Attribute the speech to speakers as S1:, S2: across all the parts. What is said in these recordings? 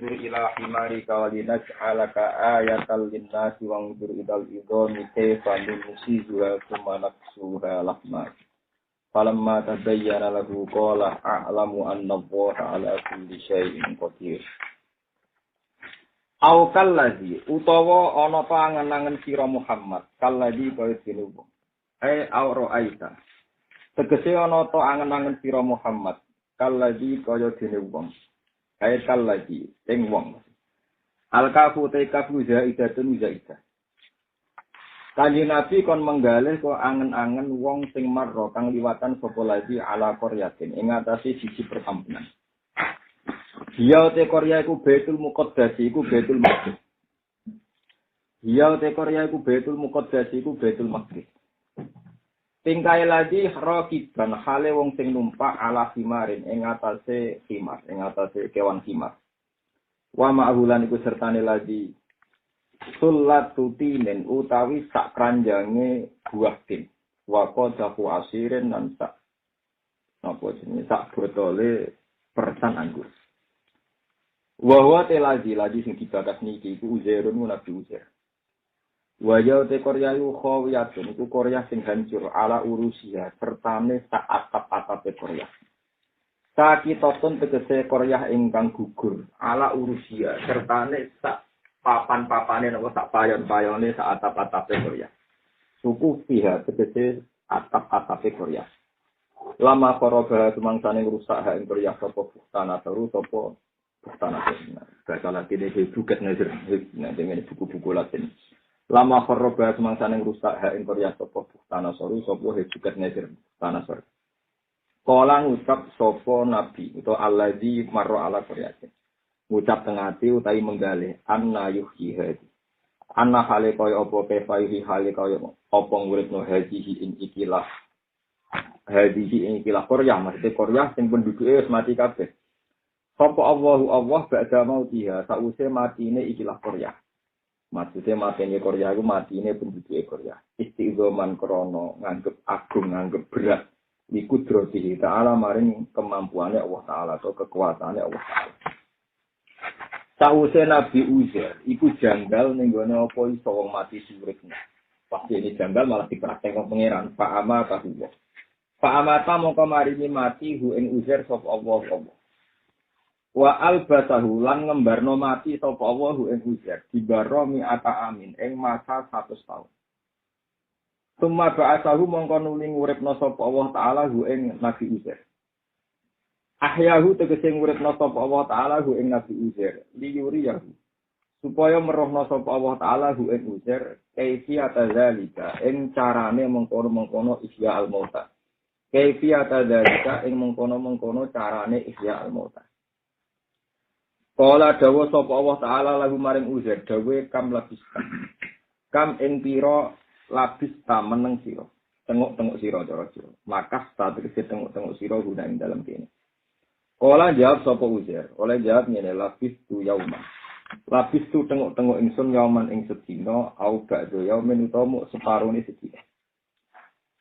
S1: ila himari kawalinas alaka ayatal linnasi wangdur idal idhoni kayfa nusizuha thumma naksuha lahma falamma tabayyana lahu qala a'lamu anna Allaha ala kulli syai'in qadir. Au kallazi utawa ana ta angen-angen sira Muhammad kallazi kaya dene wong au ra'aita tegese ana ta angen-angen sira Muhammad kallazi kaya dene wong kal lagi ing wong al-kafu taikafu zaidatun zaidah. Kanjeng Nabi kon menggalih kok angen-angen wong sing marra kang liwatan sapa lagi ala qaryatin ing atase siji perkampungan. Dia te Korea iku Baitul Muqaddas iku Baitul Maqdis. Dia te Korea iku Baitul Muqaddas iku Baitul Maqdis. Tingkai lagi rakiban hale wong sing numpak ala himarin ing atase himar, ing atase kewan himar. Wa ma'hulan iku sertane lagi sulatutinen utawi sak kranjange buah tin. Wa qadahu asirin lan sak napa jenenge sak botole persan anggur. Wa huwa telaji sing dibakas niki iku Uzairun Nabi Uzair. Wajah te Korea yu khawiyatun iku Korea sing hancur ala urusia sertane sak atap-atape Korea. Sakitatun tegese Korea ingkang gugur ala urusia sertane sak papan-papane napa sak payon-payone sak atap-atape Korea. Suku pihak tegese atap-atape Korea. Lama koroba sumangsane ngrusak hak ing Korea sapa tanah baru sapa tanah Latin. Bacaan Latin iki buket nazir nek dengan buku-buku Latin. Lama khoroba semangsa yang rusak hak Korea sopo tanah soru sopo hejukat nezir tanah soru. Kala ngucap sopo nabi itu alladzi marro ala Korea. Ngucap tengati utai menggalih anna yuhyi hadi. Anna hale kaya apa pefaihi hale kaya apa nguripno hadihi ing ikilah. Hadihi ing ikilah Korea maksudnya Korea sing penduduke wis mati kabeh. Sopo Allah ba'da mautiha sause matine ikilah Korea. Maksudnya matine Korea itu matine penduduk Korea. Istiqoman krono nganggep agung, nganggep berat. Iku droti ta'ala maring kemampuannya Allah Ta'ala atau kekuasaannya Allah Ta'ala. Sause Nabi Uzair, iku janggal nenggone apa iso wong mati suripnya. Pasti ini janggal malah dipraktekkan pangeran. Fa'ama tahuwa. Fa'amata mongko marini mati hu ing Uzair sop Allah. Wa albasahu lan ngembarno mati sapa Allahu ing Uzair dibaro mi'ata amin ing masa 100 tahun. Summa ba'asahu mongko nuli nguripna sapa Allah taala hu ing Nabi Uzair. Ahyahu tegese nguripna sapa Allah taala hu ing Nabi Uzair liyuriyahu supaya merohna sapa Allah taala hu ing Uzair kaifiyata zalika ing carane mengkono-mengkono ihya al-mauta. Kaifiyata zalika ing mengkono-mengkono carane ihya al-mauta. Kala dawa sapa Allah Ta'ala lagu maring Uzair dawe kam labista. Kam ing pira labista meneng sira. Tengok-tengok sira cara sira. Maka tegese tengok-tengok sira guna ing dalem kene. Kala jawab sapa Uzair. Oleh jawab ngene labistu yauma. Labistu tengok-tengok ingsun yauman ing sedina au ba'da yaumin utawa separone sedina.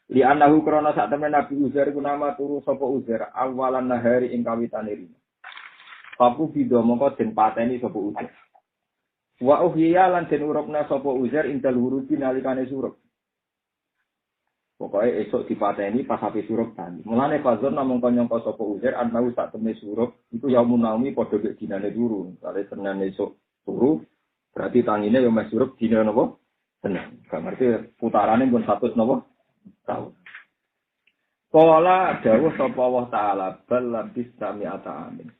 S1: Li anahu krana sak temen Nabi Uzair iku nama turu sapa Uzair awalan nahari ing kawitane rina. Papu bido mongko den pateni sapa Uzair. Wa uhya lan den urupna sapa Uzair indal hurubi nalikane surup. Pokoke esuk dipateni pas ape surup tani. Mulane fazon namung nyangka sapa Uzair anau sak temne surup iku yaumun naumi padha mek dinane turu. Kale Senin esuk turu berarti tangine yo mes surup dina napa? Senin. Berarti putarane pun 100 napa? Tahun. Kala dawuh sapa Allah taala bal labis sami'ata amin.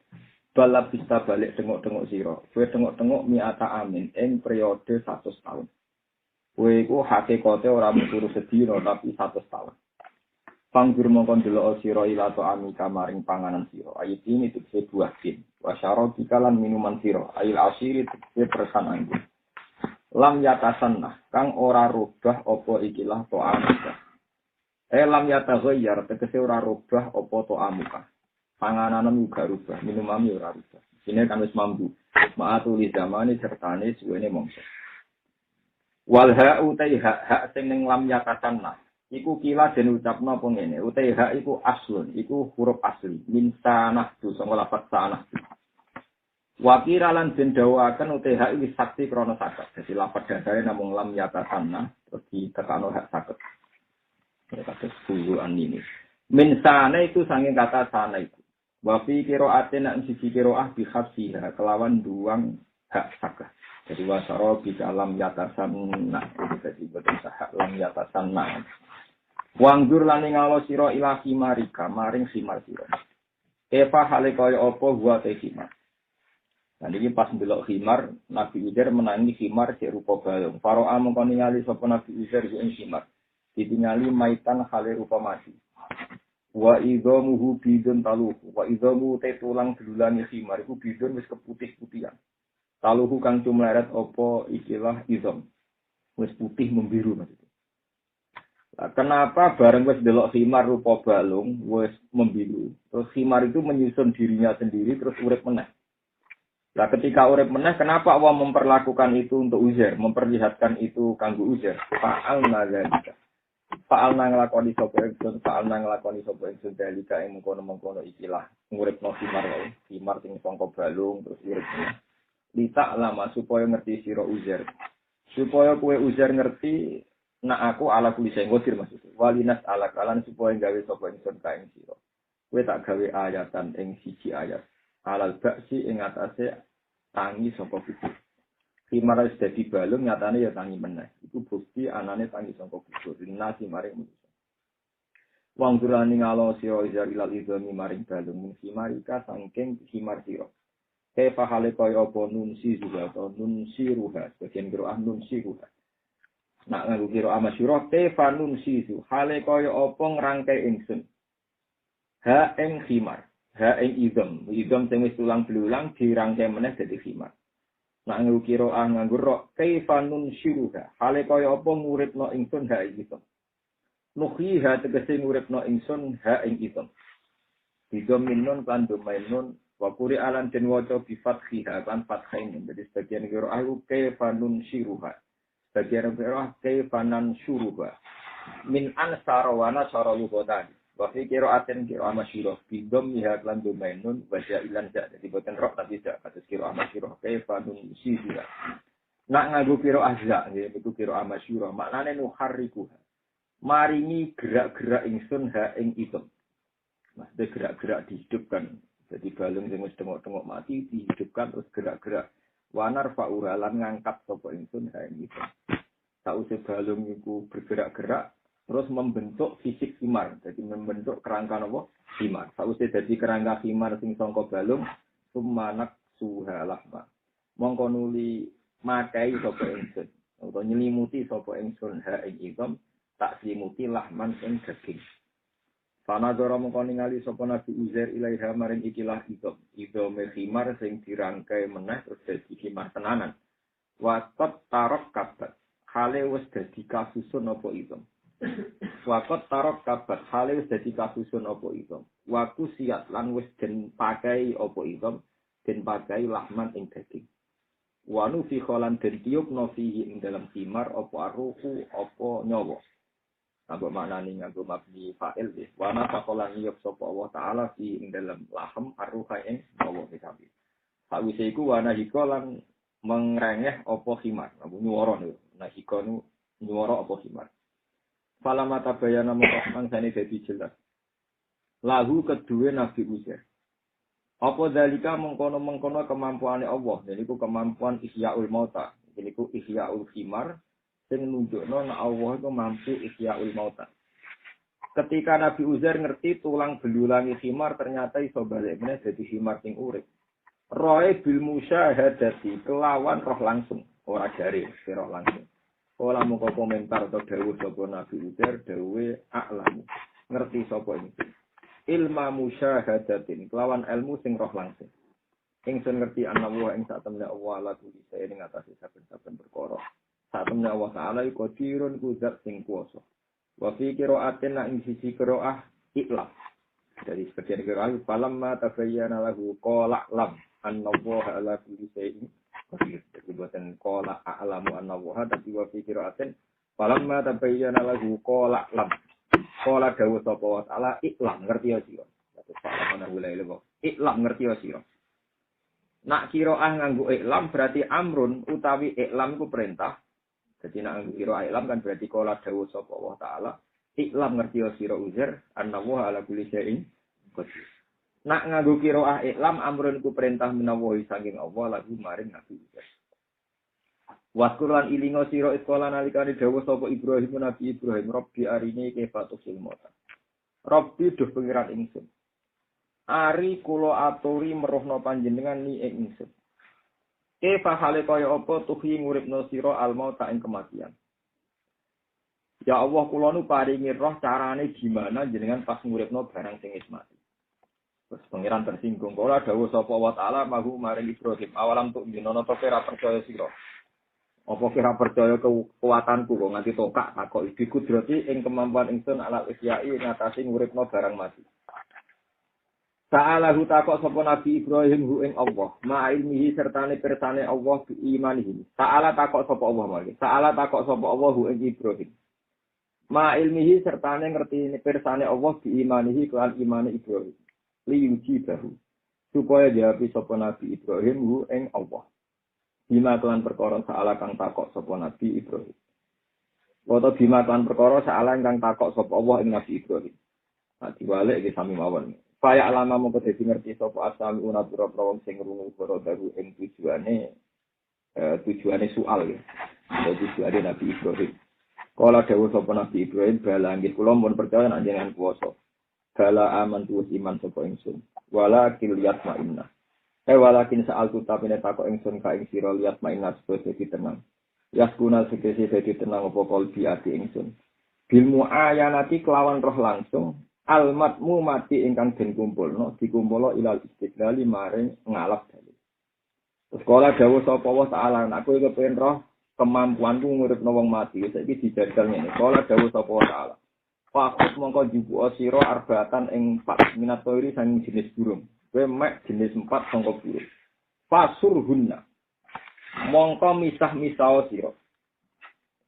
S1: Balap bisa balik tengok-tengok siro. Kue tengok-tengok mi'ata amin. Ing periode 100 tahun. Kue iku hakikate ora mung sedina tapi 100 tahun. Panggur mongkon delok siro ilato amika maring panganan siro. Ayat ini tegese buah tin. Wasyaro dikalan minuman siro. Ayil asiri tegese persan anggur. Lam yatasanah. Kang ora rubah opo ikilah to amuka. Lam yataghayyar tegese ora rubah opo to amuka. Panganan juga rubah, minuman ora rubah. Sini kan wis mampu. Ma'atuli zamane sertane suwene mongso. Wal ha'u utai hak sing ning lam yatasanna. Iku kila den ucapno apa ngene. Utai hak iku aslun, iku huruf asli. Min sanah tu sanga lafaz sanah. Wakira lan den dawaken UTH iki sakti krana saged. Dadi lapat dasare namung lam yatasanna terus ditekano hak saged. Ya kados bulan ini. Min sana itu saking kata sana itu. Wa fi qira'atin an sisi qira'ah bi khafsiha kelawan duang hak saged. Jadi wasara bi alam yatasanna. Jadi boten sah lam yatasanna. Wanggur lan ngalo sira ila himarika maring himar sira. Eva hale kaya apa wa te himar. Nah ini pas ndelok himar Nabi Uzair menangi himar sing rupa balung. Faro mongko ningali sapa Nabi Uzair ing himar. Ditingali maitan hale rupa mati. Wa idzamuhu bidun taluhu. Wa idzamu te tulang dulane himar iku bidun wis keputih-putihan. Taluhu kang cumleret apa ikilah idzam. Wis putih membiru maksudnya. Kenapa bareng wis delok himar rupa balung wis membiru. Terus himar itu menyusun dirinya sendiri terus urip meneh. Nah ketika urip meneh kenapa Allah memperlakukan itu untuk Uzair, memperlihatkan itu kanggo Uzair? Fa'alna zalika. Fa'alna nglakoni sapa ingsun dalika ing mengkono-mengkono ikilah nguripno himar wae. Himar sing sangka balung terus urip meneh. Lita lama supaya ngerti sira Uzair. Supaya kowe Uzair ngerti nak aku ala kulise ngodir maksudnya. Walinas ala kalan supaya gawe sapa ingsun ka ing sira. Kowe tak gawe ayatan ing siji ayat. Alal baksi ing atase tangi saka kubur. Himar wis dadi balung nyatane ya tangi meneh. Iku bukti anane tangi saka kubur. Linasi maring manusa. Wong durani ngalo sira ilal idami maring balung min himarika saking himar sira. Kaifa hale kaya apa nun si juga atau nun siruha. Bagian kira nun siruha. Nak nganggo kira amasyura kaifa nun siru. Hale kaya apa ngrangkai ingsun. Ha ing himar. Ha ing idom sing wis tulang belulang dirangkai meneh dadi himar. Nak nganggo kira nganggo ro kaifa nun siruha. Hale kaya apa nguripno ingsun ha ing idom. Nuhiha tegese nguripno ingsun ha ing idom. Idom minun kan domainun wa quri alan den waca bi fathiha kan fathain. Jadi sebagian kira aku kaifa nun siruha. Bagian kira kaifanan syuruha. Min ansara wa nasara lughatan. Wa fi qira'atin qira'ah masyhurah bidom miha lan domainun wa ja'ilan ja. Jadi boten roh tapi ja kados qira'ah masyhurah kaifanun syuruha. Nak nganggo qira'ah za nggih niku qira'ah masyhurah maknane nuharrikuha. Maringi gerak-gerak ingsun ha ing idom. Maksudnya gerak-gerak dihidupkan. Jadi balung sing wis tengok-tengok mati dihidupkan terus gerak-gerak. Wanar fa'uralan ngangkat sapa ingsun ha ing idom. Sausé balung iku bergerak-gerak terus membentuk fisik himar. Jadi membentuk kerangka napa? Himar. Sausé dadi kerangka himar sing sangka balung sumanak suhalahma. Mongko nuli makai sapa ingsun utawa nyelimuti sapa ingsun ha ing idom tak selimuti lahman ing daging. Panadara mongko ningali sapa Nabi Uzair ilaiha maring ikilah idom. Idom himar sing dirangkai meneh terus dadi himar tenanan. Waqat tarok kabat. Hale wis dadi kasusun apa idom. Waqat tarok kabat. Hale wis dadi kasusun apa idom. Waku siat lan wis den pakai apa idom. Den pakai lahman ing daging. Wanu fi kholan den tiup no fihi ing dalam himar apa aruhu apa nyawa. Nganggo maknane nganggo mabni fa'il wis. Wana faqalan yuk sapa Allah taala fi ing dalam lahem aruha ing nyawa dikapi. Sawise iku wana hikolan mengrengeh apa himar. Nyuwara niku. Nah hikonu nyuwara apa himar. Fala mata bayana mongkang sane dadi jelas. Lahu kedue Nabi Uzair. Apa dalika mengkono-mengkono kemampuane Allah. Niku kemampuan ihyaul mauta. Niku ihyaul himar sing nunjukno nek Allah iku mampu ihyaul mauta. Ketika Nabi Uzair ngerti tulang belulangi himar ternyata iso balik meneh dadi himar sing urip. Roe bil musyahadati kelawan roh langsung, ora jari, roh langsung. Ora mung komentar atau dawuh sapa Nabi Uzair dawuhe a'lamu. Ngerti sapa ini? Ilma musyahadatin kelawan ilmu sing roh langsung. Ingsun ngerti ana wa ing sak temne Allah la tulis ing atase saben-saben perkara. Sak temne Allah taala iku dirun kuzat sing kuwasa. Wa fi qira'atin ing sisi qira'ah ikhlas. Dari sebagian qira'ah falamma tabayyana lahu qala lam annallaha ala kulli shay'in qadir. Jadi buatan qala a'lamu annallaha tapi wa fi qira'atin falamma tabayyana lahu qala lam. Qala dawu sapa wa ta'ala ikhlas ngerti ya sira. Terus falamma lahu la ilaha iklam ngerti ya sira. Nak qiraah nganggo iklam berarti amrun utawi iklam ku perintah. Jadi nak nganggo qiraah iklam kan berarti qala dawuh sapa Allah taala, iklam ngerti sira uzair annahu ala kulli syai'in qadir. Nak nganggo qiraah iklam amrun ku perintah menawa saking Allah lagu maring Nabi Uzair. Waskuran ilingo sira iskola nalikane dawuh sapa Ibrahim Nabi Ibrahim Rabbi arini kaifatul mauta. Rabbi duh pengiran ingsun. Ari kula aturi meruhna panjenengan ni ing ingsun. Kaifa hale kaya apa tuhi nguripno sira al-mauta ing kematian. Ya Allah kula nu paringi roh carane gimana jenengan pas nguripno barang sing wis mati. Terus pengiran tersinggung kala dawuh sapa wa taala mahu maring Ibrahim awalam tuk dinono to ora percaya sira. Apa kira percaya kekuatanku kok nganti tokak takok iki kudrati ing kemampuan ingsun ala isyai ngatasi nguripno barang mati. Ta'ala hu takok sapa Nabi Ibrahim hu ing Allah, ma ilmihi sertane persane Allah bi imanihi. Ta'ala takok sapa Allah mari. Ta'ala takok sapa Allah hu ing Ibrahim. Ma ilmihi sertane ngerti persane Allah bi imanihi kelan imane Ibrahim. Li yuji bahu. Supaya jawab sapa Nabi Ibrahim hu ing Allah. Bima kelan perkara saala kang takok sapa Nabi Ibrahim. Foto bima kelan perkara saala kang takok sapa Allah ing Nabi Ibrahim. Nah, diwalek iki sami mawon. Kaya alama mongko dadi ngerti sapa asami unapura wong sing ngrungu para daru ing tujuane soal ya. Jadi tujuane Nabi Ibrahim. Kala dawuh sapa Nabi Ibrahim bala nggih kula mun percaya nek jenengan kuwasa. Bala aman tuwus iman sapa ingsun. Walakin liyat ma'inna. Walakin saal tu tapine takok ingsun ka ing sira liyat ma'inna supaya dadi tenang. Yaskuna sekese dadi tenang apa kalbi ati ingsun. Bil muayanati kelawan roh langsung almatmu mati ingkang den kumpulno dikumpulno ilal istiqlali maring ngalap dalil. Sekolah dawuh sapa wa ta'ala aku iki kepengin roh kemampuanku nguripno wong mati saiki dijajal ngene. Sekolah dawuh sapa wa ta'ala. Fakut mongko jubu sira arbatan ing 4 minat toiri sang jenis burung. Kowe mek jenis 4 sangka burung. Fasurhunna. Mongko misah-misah sira.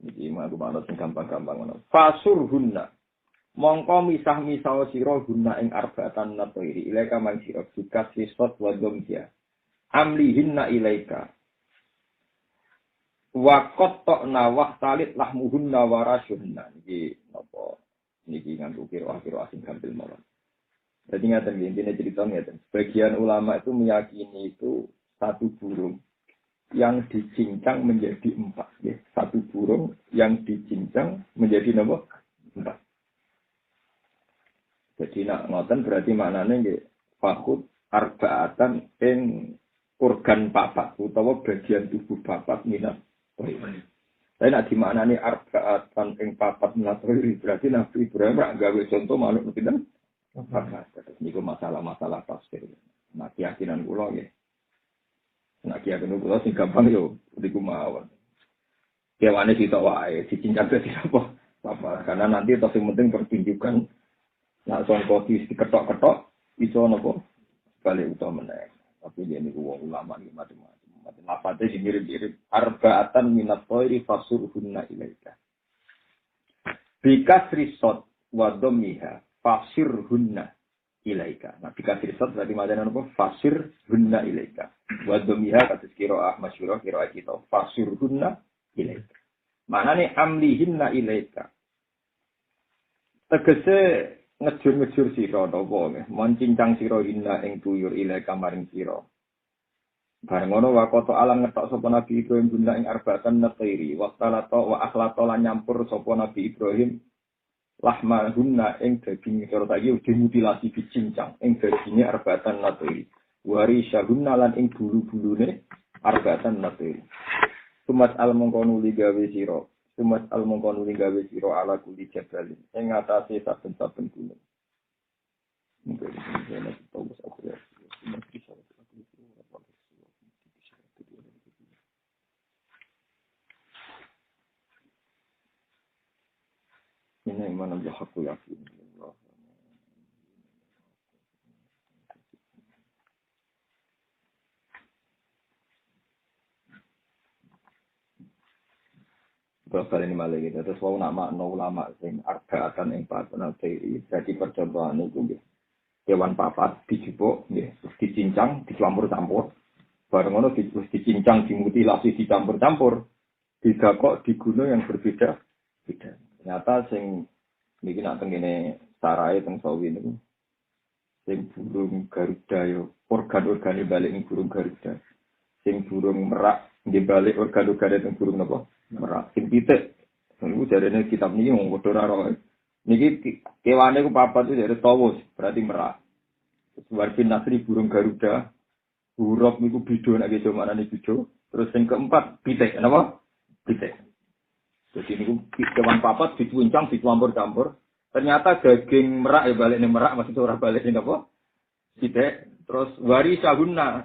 S1: Iki mangko manut sing gampang-gampang ngono. Fasurhunna. Mongko misah-misah sira guna ing arbatan natoiri ilaika man sira sikat sisot wa domja amlihinna ilaika wa qatta'na wa talit lahmuhunna wa rasyunna iki napa niki nganggo kira-kira asing gampil mawon. Jadi ngaten intine cerita ngaten. Sebagian ulama itu meyakini itu satu burung yang dicincang menjadi 4 ya. Satu burung yang dicincang menjadi napa? 4. Jadi nak ngoten berarti maknane nggih fakut arbaatan ing organ papat utawa bagian tubuh papat minat. Tapi nak dimaknani arbaatan ing papat minat berarti Nabi Ibrahim rak gawe contoh manuk pinten? Papat. Terus niku masalah-masalah tafsir. Nah keyakinan kula nggih. Nah keyakinan kula sing gampang yo niku mawon. Kewane sitok wae dicincang dadi apa? Karena nanti yang penting pertunjukan. Nak sangka diketok-ketok iso napa balik utama meneh. Tapi dia niku wong ulama iki macam-macam. Lafate sing mirip-mirip arbaatan minat thairi fasurhunna ilaika. Bikasri sot wa dhammiha fasirhunna ilaika. Nah bikasri sot berarti macane napa fasirhunna ilaika. Wa dhammiha kados qiraah masyhur qiraah kita fasirhunna ilaika. Manane amlihinna ilaika. Tegese ngejur-ngejur sira napa nggih moncincang sira hinna ing tuyur ile kamaring sira bareng ngono wakoto alam ngetok sapa Nabi Ibrahim guna ing arbatan natairi waqtalata wa akhlata lan nyampur sapa Nabi Ibrahim lahmahunna ing daging sira saiki dimutilasi dicincang ing daginge arbatan natairi wari syahunna lan ing bulu-bulune arbatan natairi sumat al mongkonu ligawe sira Sumat al-mongkonu gawe siro ala kuli jabalin. Yang ngatasi saben-saben gunung. Mungkin ini tahu aku ya. Ini mana ya aku yakin. Bakal ini malah gitu. Terus wau nama ulama sing arbaatan ing patna teori. Jadi percontohan itu nggih. Kewan papat dijupuk nggih, terus dicincang, dicampur-campur. Bareng ngono dicincang, dimutilasi, dicampur-campur, didakok di gunung yang berbeda. Beda. Ternyata sing niki nak tengene sarae teng sawi niku sing burung Garuda yo organ-organe balik ning burung Garuda. Sing burung merak nggih balik organ-organe teng burung napa? Merak. Sing pitik niku jarene kitab niki wong padha ora roh. Niki kewane ku papat itu jare tawus, berarti merak. Warfin Nasri burung Garuda, huruf niku bido nek iso maknane bido. Terus yang keempat pitik, napa? Pitik. Jadi niku kewan papat dituncang, dicampur-campur. Ternyata daging merak ya balik ning merak maksud ora balik ning apa? Pitik. Terus wari sahuna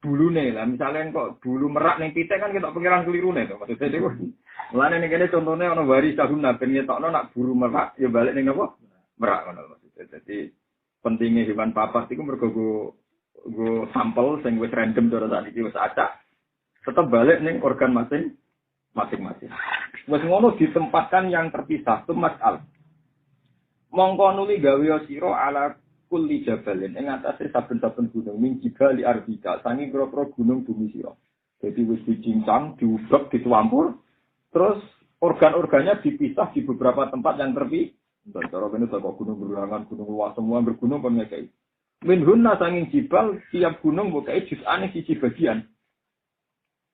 S1: bulune lah. Misalnya kok bulu merak ning pitik kan kita pengiran kelirune to. Maksudnya niku. Mulane ning kene contone ana wari sahuna ben ngetokno nak bulu merak ya balik ning apa? Merak ngono maksudnya. Jadi pentingnya hewan papat itu mergo go sampel sing wis random cara sakniki wis acak. Tetep balik ning organ masing-masing. Wis ngono ditempatkan yang terpisah tuh mas'al. Mongko nuli gawe sira ala kulli jabalin ing atase saben-saben gunung min jibali ardika sangi kira-kira gunung bumi sira. Jadi wis dicincang, diubek, dituampur, terus organ-organnya dipisah di beberapa tempat yang terpisah. Dan cara kene kok gunung berulangan, gunung luas semua bergunung kan ngekei. Min hunna sanging jibal tiap gunung mbok kae jusane siji bagian.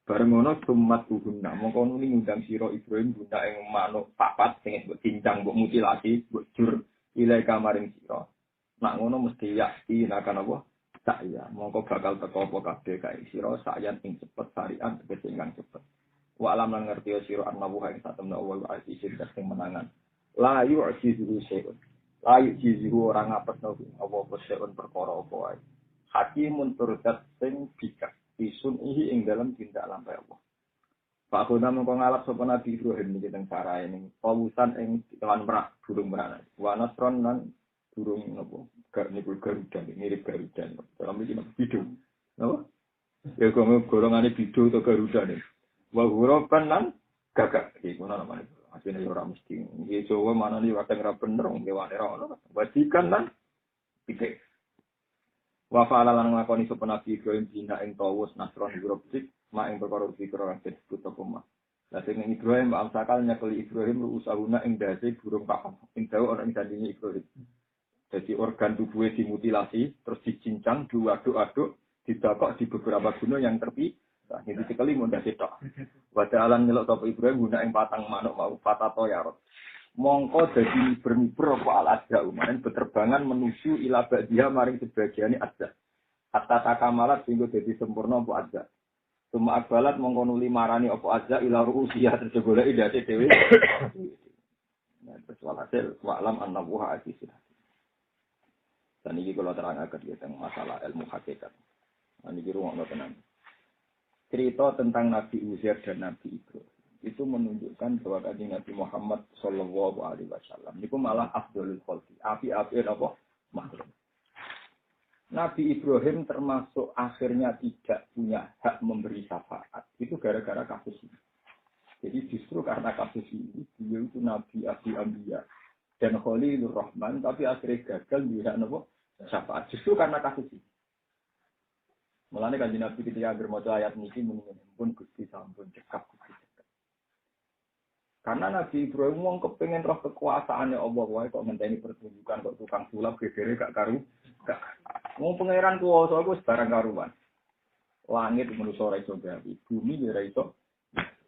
S1: Bareng ngono tumat hunna. Mongko nuli ngundang sira Ibrahim guna ing manuk papat sing mbok cincang, mbok mutilasi, mbok jur ilai kamaring sira. Nak ngono mesti yakin akan apa? Saya. Mongko bakal teko apa kabeh kae sira sayan ing cepet sarian tegese ingkang cepet. Wa alam lan ngerti sira annahu ing satemna wa azizin sing menangan. La yu'jizu syai'un. La yu'jizu ora ngapesno apa-apa syai'un perkara apa wae. Hakimun turdat sing bijak isun ihi ing dalam tindak lampai Allah. Pak Guna mengko ngalap sapa Nabi Ibrahim niki teng sarae ning pawusan ing kewan merak burung merak. Wa nasron lan burung napa? Niku Garuda mirip Garuda. Dalam iki bidu. Napa? Ya kok golongane bidu atau Garuda nih. Wa huraban lan gagak iki ngono namane. Asline ora mesti. Nggih Jawa manane wae ora bener nggih wane ora ono. Wadikan lan pitik. Wa fa'ala lan nglakoni sapa Nabi Ibrahim dina ing tawus nasron hurufik mak ing perkara fikra kang disebut apa mah. Lah sing Ibrahim amsakal nyekeli Ibrahim usahuna ing dase burung papat. Ing dawa ana ing sandinge Ibrahim. Jadi organ tubuhnya dimutilasi, terus dicincang, diaduk-aduk, didakok di beberapa gunung yang terpisah. Nah, ini sekali mudah sitok. Wada alam nyelok sapa Ibrahim guna ing patang manuk mau fatato yarot. Mongko dadi bermibur apa al-adza umanen beterbangan menuju ila ba'diha maring sebagiane adza. Hatta takamalat sehingga dadi sempurna apa adza. Cuma akbalat mongko nuli marani apa adza ila ru'usiyah terjebole idate dhewe. Nah, terus walhasil wa alam annahu azizun. Dan ini kalau terangkan tentang masalah ilmu hakikat. Nah, ini ruang tenan. Cerita tentang Nabi Uzair dan Nabi Ibrahim itu menunjukkan bahwa kanjeng Nabi Muhammad Shallallahu Alaihi Wasallam itu malah afdolul khalqi, api-api apa makhluk. Nabi Ibrahim termasuk akhirnya tidak punya hak memberi syafaat itu gara-gara kasus ini. Jadi justru karena kasus ini beliau itu Nabi Abi Ambiya dan Khalilur Rahman tapi akhirnya gagal dia apa syafaat justru karena kasus ini. Mulane kanjeng Nabi ketika bermaca ayat niki muni pun Gusti sampun cekap Gusti cekap. Karena Nabi Ibrahim wong kepengin roh kekuasaane Allah wae kok ngenteni pertunjukan kok tukang sulap gegere gak karu. Wong pangeran kuwasa iku barang karuan. Langit manusa ora iso gawe, bumi ora iso.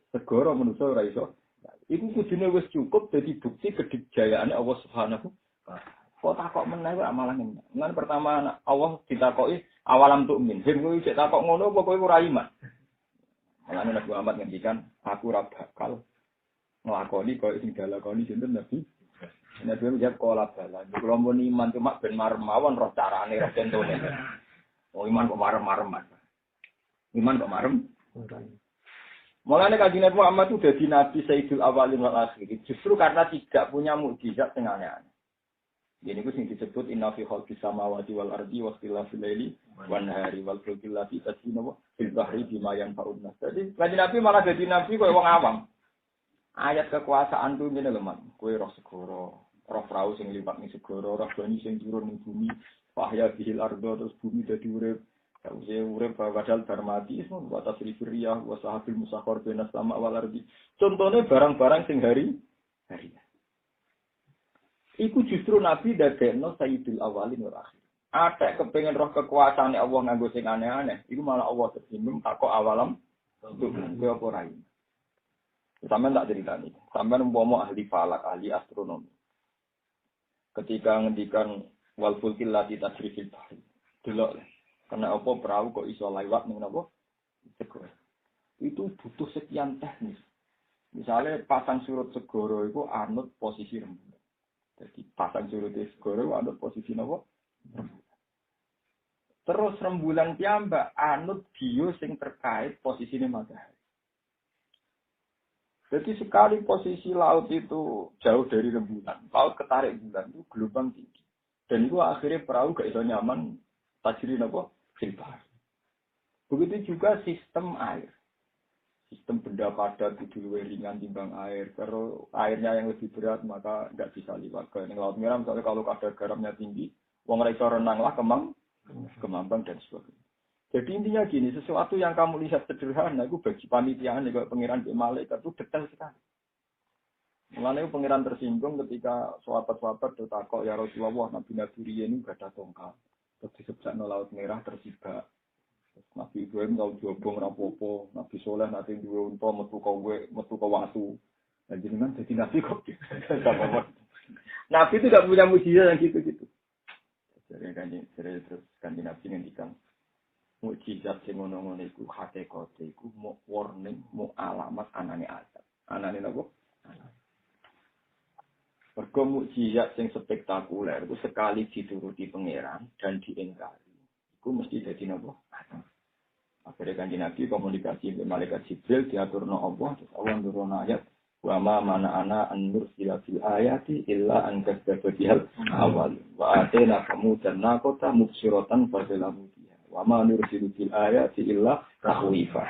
S1: Segara manusa ora iso. Iku kudune wis cukup dadi bukti kedikjayaane Allah Subhanahu wa taala. Kok takok meneh kok malah ngene. Lan pertama Allah ditakoki awalam tu'min. Yen kowe cek takok ngono apa kowe ora iman? Mulane Nabi Muhammad ngendikan aku ora bakal nglakoni koyo sing dilakoni sinten Nabi. Nabi menjawab kola bala. Kula mun iman cuma ben marem mawon roh carane roh contone. Oh iman kok marem-marem. Iman kok marem. Mulane kanjeng Nabi Muhammad itu dadi nabi Sayyidul Awwalin wal Akhirin. Justru karena tidak punya mukjizat sing aneh-aneh. Ini ku sing disebut inna fi khalqis samawati wal ardi wa ikhtilafil laili wan nahari wal fulki allati tajrina fil bahri bima yanfa'un nas. Jadi kanjeng Nabi malah dadi nabi koyo wong awam. Ayat kekuasaan tuh ngene lho, Man. Kowe roh segara, roh prau sing liwat ning segara, roh banyu sing turun ning bumi, fahya bihil ardo terus bumi dadi urip. Ya usia urip padahal darmati semua wa tasrifiyah wa sahabil musakhkhar bainas sama wal ardi. Contohnya barang-barang sing hari. Iku justru Nabi dadekno sayyidul awalin wal akhir. Ada kepengen roh kekuasaan Allah nganggo sing aneh-aneh, iku malah Allah tersinggung takok awalam untuk apa ora ini. Sampeyan tak ceritani. Sampeyan umpama ahli falak, ahli astronomi. Ketika ngendikan wal fulkil lati tasrifil bahri. Delok karena apa perahu kok iso lewat ning napa? Segoro. Itu butuh sekian teknis. Misalnya pasang surut segoro itu anut posisi rembulan. Jadi pasang surut segoro anut posisi napa? Terus rembulan piyambak anut bio sing terkait posisine matahari. Jadi sekali posisi laut itu jauh dari rembulan, laut ketarik bulan itu gelombang tinggi. Dan itu akhirnya perahu gak iso nyaman tajri napa? Filbar. Begitu juga sistem air. Sistem benda padat itu lebih ringan timbang air. Kalau airnya yang lebih berat maka nggak bisa liwat ke laut merah. Misalnya kalau kadar garamnya tinggi, wong iso renang lah kemambang dan sebagainya. Jadi intinya gini, sesuatu yang kamu lihat sederhana, itu bagi panitiaan juga pengiran di malaikat itu detail sekali. Mulanya pengiran tersinggung ketika sahabat-sahabat bertakok ya Rasulullah, Nabi ini gak ada tongkat. Terus disebut laut merah tersibak. Nabi Ibrahim tahu jobong rapopo, Nabi Soleh nanti dua unta metu ke watu. Dan jenengan jadi nabi kok. Nabi itu tidak punya mujizat yang gitu-gitu. Jadi terus kanjeng Nabi ngendikan mukjizat sing ngono-ngono iku hakikate iku mau warning, mau alamat anane azab. Anane napa? Mergo mukjizat sing spektakuler itu sekali dituruti pangeran dan diingkari. Iku mesti dadi napa? Akhirnya kanjeng Nabi komunikasi dengan malaikat Jibril diaturno Allah, terus Allah nurun ayat wa ma mana ana an-nur fil ayati illa an kasbatiha awal wa atena kamudan naqata mubsiratan fadlamu biha wa ma nursilu fil ayati illa tahwifa.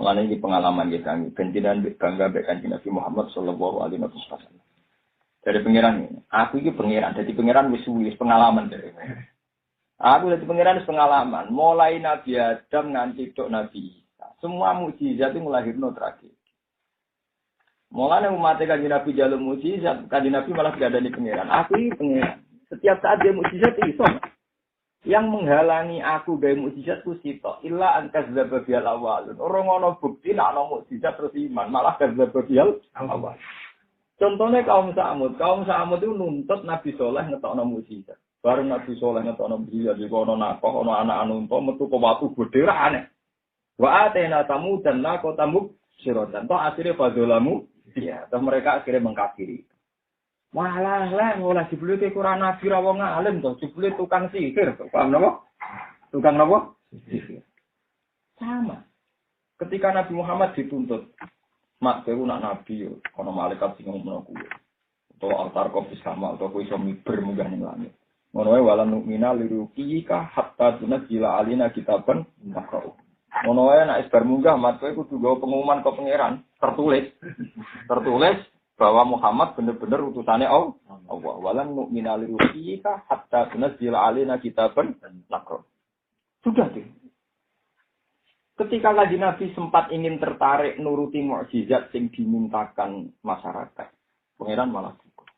S1: Mulane iki pengalaman kita gantian bangga mbek Kanjeng Nabi Muhammad sallallahu alaihi wasallam. Dari pangeran ini, aku iki pangeran, dadi pangeran wis pengalaman dari pangeran. Aku dadi pangeran wis pengalaman, mulai Nabi Adam nganti tok Nabi Isa. Semua mukjizat itu nglahirno tragedi. Mulane umat Kanjeng Nabi jaluk mukjizat, Kanjeng Nabi malah gak ada di pangeran. Aku ini pangeran. Setiap saat dia mukjizat iso. Yang menghalangi aku gawe mukjizat ku sitok. Illa an kadzdzaba bil awalun. Ora ngono bukti nek ana mukjizat terus iman, malah kadzdzaba bil awal. Contohnya kaum Samud. Kaum Samud itu nuntut Nabi Soleh ngetokno mukjizat. Bareng Nabi Soleh ngetokno mukjizat iku ana nakoh, ana anak unta metu ke watu gedhe ra aneh. Wa atena tamu dan nako tamu sirotan. Toh akhirnya fadzolamu. Ya, terus mereka akhirnya mengkafiri. Walah lah, olah jebule ke Quran Nabi ra wong alim to, jebule tukang sihir. Paham napa? Tukang napa? Sihir. Sama. Ketika Nabi Muhammad dituntut, mak kowe nak nabi yo, ana malaikat sing ngomong kuwi. Utawa altar kopis sama utawa kowe iso miber munggah ning langit. Ngono wae wala nu'mina liruqika hatta tunzila alina kitaban maqra'u. Ngono wae nek isbar munggah mat kowe kudu gawa pengumuman ke pangeran tertulis bahwa Muhammad benar-benar utusannya Allah. Walan nu'mina liruqika hatta tunzila alina kitaban maqra'u. Sudah tuh. Ketika Kanjeng Nabi sempat ingin tertarik nuruti mukjizat yang dimintakan masyarakat, pangeran malah cukup.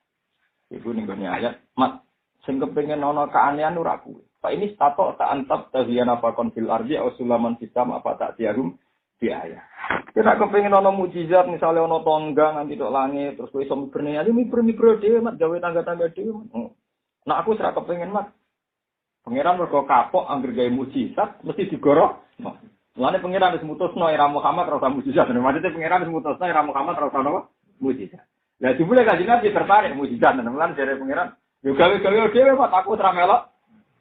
S1: Ibu ning gone ayat, mat sing kepengin ana keanehan ora kuwi. Pak ini stato ta antap tahyana fakon fil ardi aw sulaman sistem apa tak tiarum biaya. Kita kepengin ana mukjizat misalnya ana tongga nganti tok langit terus kowe iso mibrene ali mibro dhewe mat gawe tangga-tangga dhewe. Nah aku ora kepengin mat. Pangeran mergo kapok anggere gawe mukjizat mesti digorok. Mulane pangeran wis mutusno era Muhammad ora usah mukjizat. Maksudnya pangeran wis mutusno era Muhammad ora usah napa? Mukjizat. Lah dibule Kanjeng Nabi tertarik mukjizat. Mulane jare pangeran, yo gawe-gawe dhewe Pak aku ora melok.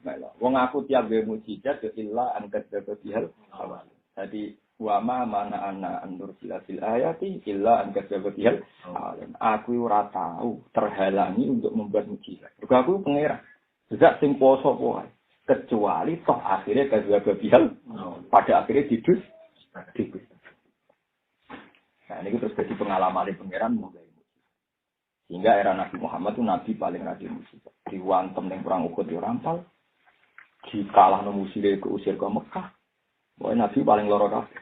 S1: Melok. Wong aku tiap gawe mukjizat yo illa an kadzdzaba bihal awal. Dadi wa ma mana ana andur silatil ayati illa an kadzdzaba bihal awal. Aku ora tahu terhalangi untuk membuat mukjizat. Mergo aku pangeran. Sejak sing poso wae. Kecuali toh akhirnya kadzdzaba bihal pada akhirnya didus. Nah ini terus jadi pengalaman di pangeran mulai. Sehingga era Nabi Muhammad itu Nabi paling rajin mukjizat. Diwantem yang perang Uhud di rampal. dikalahno musuhe keusir ke Mekah. Wah Nabi paling loro kabeh.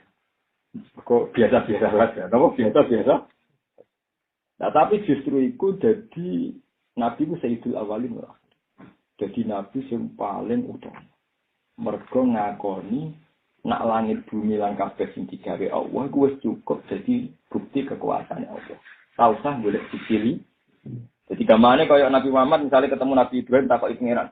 S1: Kok biasa-biasa saja. Napa biasa-biasa? Nah, tapi justru itu jadi Nabi itu Sayyidul Awalin. Jadi Nabi yang paling utama. Mergo ngakoni nak langit bumi lan kabeh sing digawe Allah iku wis cukup jadi bukti kekuasaan Allah. Ta usah golek dipilih. Jadi gamane kaya Nabi Muhammad misalnya ketemu Nabi Ibrahim takoki pangeran,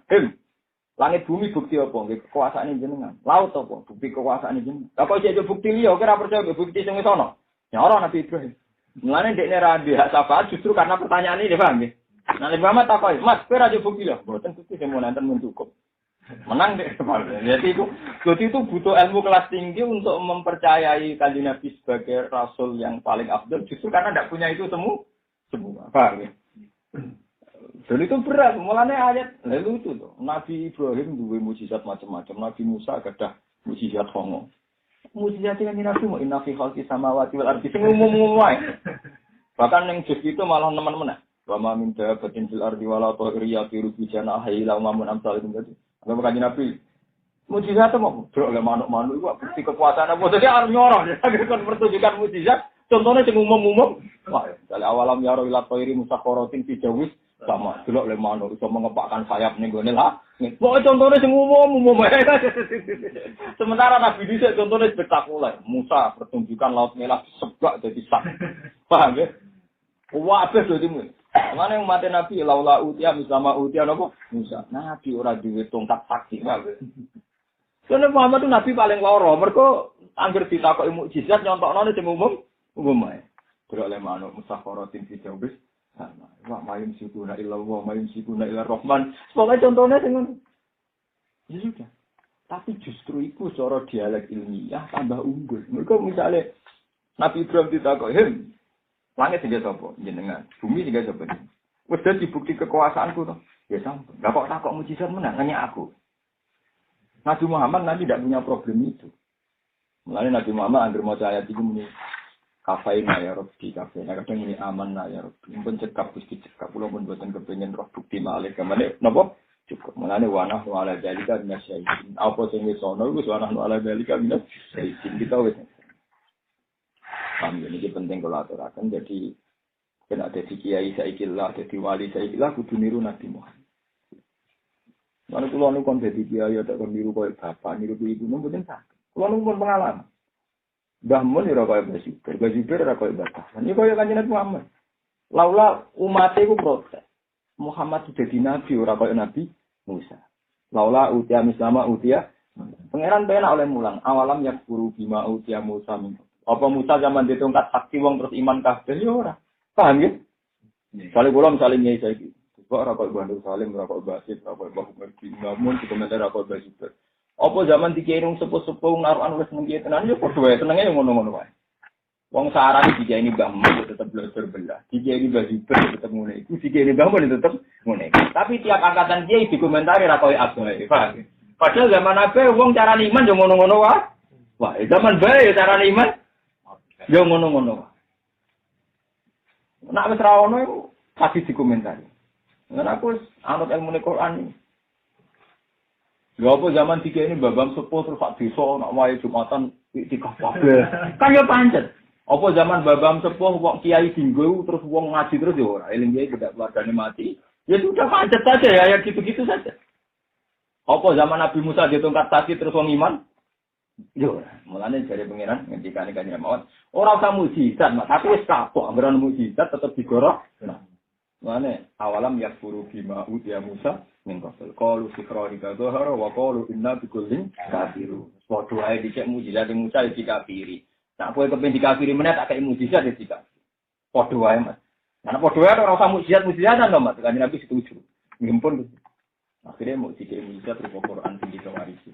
S1: langit bumi bukti apa? Nggih kekuasaan jenengan. Laut apa? Bukti kekuasaan jenengan. Lah kok iki bukti liya ora percaya bukti sing wis ana. Nyoro Nabi Ibrahim. Mulane dekne ra ndek hak syafaat justru karena pertanyaan ini, paham nggih? Nabi Muhammad takoki, "Mas, kowe ra bukti lho?" Mboten bukti sing wonten mun cukup. Menang deh. Jadi itu butuh ilmu kelas tinggi untuk mempercayai Kanjeng Nabi sebagai rasul yang paling afdal justru karena tidak punya itu semua. Paham ya? Dan itu berat, mulanya ayat lalu itu tuh. Nabi Ibrahim duwe mukjizat macam-macam, Nabi Musa gadah mukjizat hongo. Mukjizat yang Nabi mau inna fi khalqis samawati wal ardi sing umum wae. Bahkan yang juz itu malah nemen-nemen. Wa ma min dabatin fil ardi wala ta'riya fi rubijana hayla wa man amsal itu tadi. Apa kanjeng Nabi? Mukjizat mau bro oleh manuk-manuk iku bukti kekuasaan apa dadi arep nyorong. Kan pertunjukan mukjizat, contohnya sing umum-umum. Wah, dari awalam ya ila thairi musakharatin fi jawis sama delok le manuk iso mengepakkan sayap ning gone lah. Pokoke contohnya sing umum-umum. Sementara Nabi dhisik contohnya spektakuler. Musa pertunjukan laut merah sebak dadi sak. Paham ya? Wah, apa dadi mu? Mana yang mati Nabi laula utia misama utia napa? Musa. Nabi ora duwe tongkat sakti. Soale Muhammad itu Nabi paling loro. Mergo angger ditakoki mukjizat nyontokno sing umum ae. Delok le manuk musakharatin fi jawis. Wa mayum sikuna illa wa mayum sikuna illa rahman. Pokoke contohnya sing ngono. Ya sudah. Tapi justru itu secara dialek ilmiah tambah unggul. Mergo misale Nabi Ibrahim ditakoki, langit tiga sapa jenengan, bumi tiga sapa. Wis dadi bukti kekuasaanku to. Ya sampun. Lah kok takok mujizat menang hanya aku. Nabi Muhammad nanti tidak punya problem itu. Mulane Nabi Muhammad anggere maca ayat iki muni kafaina ya Rabbi kafaina kadang ini aman ya Rabbi. Mumpun cekap Gusti cekap kula pun boten kepengin roh bukti malih gamane napa cukup. Mulane wa nahnu ala dzalika minasyaitin. Apa sing wis ana wis wa nahnu ala dzalika minasyaitin. Kita wis ini penting kalau aturakan. Jadi kena ada di kiai saikillah, jadi wali saikillah kudu niru Nabi Muhammad. Mana kalau nu kon jadi kiai ada kon niru kau bapak, niru ibu mungkin tak. Kalau nu pun pengalaman. Dah mun niru kau Basibir ora kau bapak. Ini kau yang kanjeng Nabi Muhammad. Laula umatnya ku protes. Muhammad sudah jadi nabi, ora kau Nabi Musa. Laula utia mislama utia. Pangeran penak oleh mulang. Awalam yakfuru bima utia Musa min. Apa Musa zaman ditongkat sakti wong terus iman kabeh ya ora. Paham ya? Kali kula misale nyai saiki. Kok ora kok Bandung Salim, ora kok Basit, ora kok Bahu Mergi, namun di komentar ora kok Basit. Apa zaman dikirung sepuh-sepuh narukan wis nang tenan ya padha wae senenge ngono-ngono wae. Wong sarane dikira ini Mbah Mun tetep belajar belah. Dikira ini Basit tetep ngene iku, dikira ini Mbah Mun tetep ngene. Tapi tiap angkatan kiai dikomentari ora koyo abahe, paham? Padahal zaman abahe wong cara iman yo ngono-ngono wae. Wah, zaman bae cara iman yo ngono-ngono. Nek wis ra ono iku pasti dikomentari. Nek aku anut ilmu Quran. Lha apa zaman tiga ini babam sepuh terus sak desa nek wae Jumatan tikah kabeh. Kan yo pancet. Apa zaman babam sepuh wong kiai dinggo terus wong ngaji terus yo ora eling kiai tidak keluargane mati. Ya sudah pancet saja ya gitu-gitu saja. Apa zaman Nabi Musa ditongkat sakit terus wong iman? Yo, mulane jare pengiran ngendikane kanjeng mawon, ora usah mukjizat, Mas, tapi wis kapok anggaran mukjizat tetep digorok. Nah, mulane awalam yakfuru bima utia Musa min qaul qalu sikrari dzahara wa qalu inna bikullin kafirun. Padha ae dicek mukjizat Musa dikafiri. Nek kowe kepen dikafiri meneh tak kei mukjizat dikafiri. Padha wae, Mas. Nah, padha wae ora usah mukjizat-mukjizatan to, Mas. Kanjeng Nabi setuju. Ngimpun. Akhirnya mukjizat rupa Quran sing diwarisi.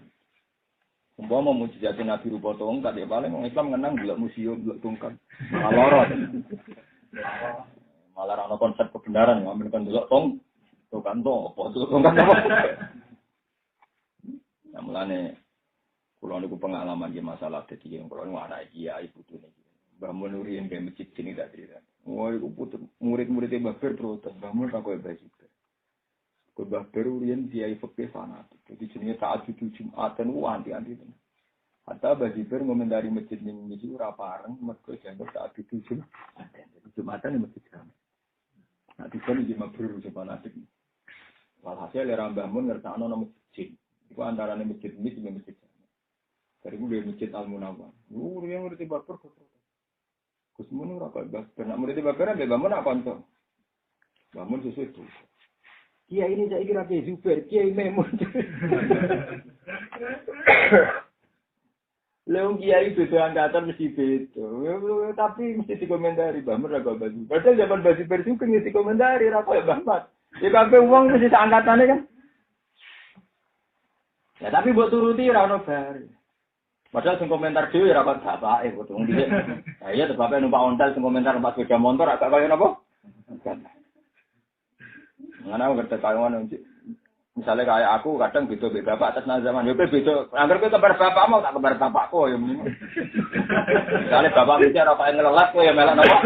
S1: Umpama mujizat Nabi rupa tongkat ya paling wong Islam ngenang delok museum delok tongkat. Maloro. Malah ana konsep kebenaran ngamen kan delok tongkat apa tongkat apa. Ya mulane kula niku pengalaman di masalah dadi kula niku anak kiai putune iki. Mbah Mun uriyen gawe masjid sini tak cerita. Wah iku putu murid-murid Mbah Fir protes, Mbah Mun ra koyo basi. Mbah Baru riyen kiai fikih fanatik. Jadi jenenge ta'addud Jumatan anti-anti. Hatta Bajiber ngomentari masjid ini ora pareng mergo dianggap ta'addud Jumatan. Jadi Jumatan masjid jam. Nah, dikon iki mabrur fanatik. Walhasil era Mbah Mun ngertakno nang masjid. Iku antarane masjid ini dengan masjid jam. Dari mulai masjid Al-Munawwar. Yang ngerti baper kok. Gus Mun ora kok Mbah. Nek murid baper Mbah Mun apa kanca. Mbah Mun sesuai itu. Kiai ini saya kira Kiai Zubair, Kiai Memun. Leung Kiai beda angkatan mesti beda. Tapi mesti dikomentari, Mbah Mun agak baju. Padahal zaman baju bersih kan mesti komentari, apa ya Mbah Mat. Ya kabeh wong mesti seangkatane kan. Ya tapi buat turuti ora ono bar. Padahal sing komentar dhewe ora kok bapake kok wong dhisik. Lah iya bapake numpak ontel sing komentar numpak sepeda motor agak kaya napa? Mana aku ngerti kawan misalnya kayak aku kadang beda bapak atas nama zaman. Ya beda. Angger kowe kembar bapak mau tak kembar bapakku ya mending. Misalnya bapak bicara apa ngelelat kowe ya melak napa?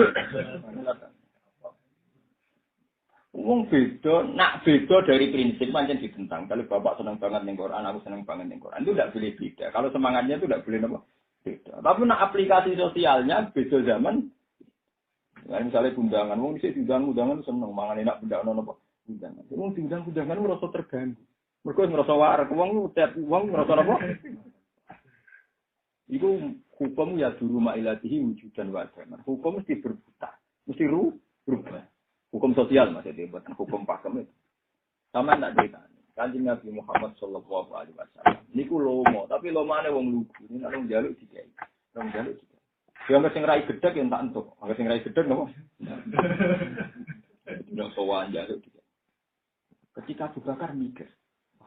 S1: Wong beda, nak beda dari prinsip pancen ditentang. Kalau bapak seneng banget ning Quran, aku seneng banget ning Quran. Itu enggak boleh beda. Kalau semangatnya itu enggak boleh napa? Beda. Tapi nak aplikasi sosialnya beda zaman. Nah, misalnya undangan, wong isih undangan seneng mangan enak benda ono napa? Undangan. Wong diundang-undangan merasa terganggu. Mergo merasa warak wong tiap wong merasa apa? Iku hukum ya duru mailatihi wujudan wa adaman. Hukum mesti berputar, mesti rubah. Hukum sosial maksudnya bukan hukum pakem itu. Sama ndak ditanya. Kanjeng Nabi Muhammad sallallahu alaihi wasallam. Niku lomo, tapi lomane wong lugu. Ini nek wong njaluk dikai. Wong njaluk dikai. Yo nek sing rai gedhek yen tak entuk. Angger sing rai gedhek napa? Ndak sowan njaluk dikai. Ketika Abu Bakar mikir,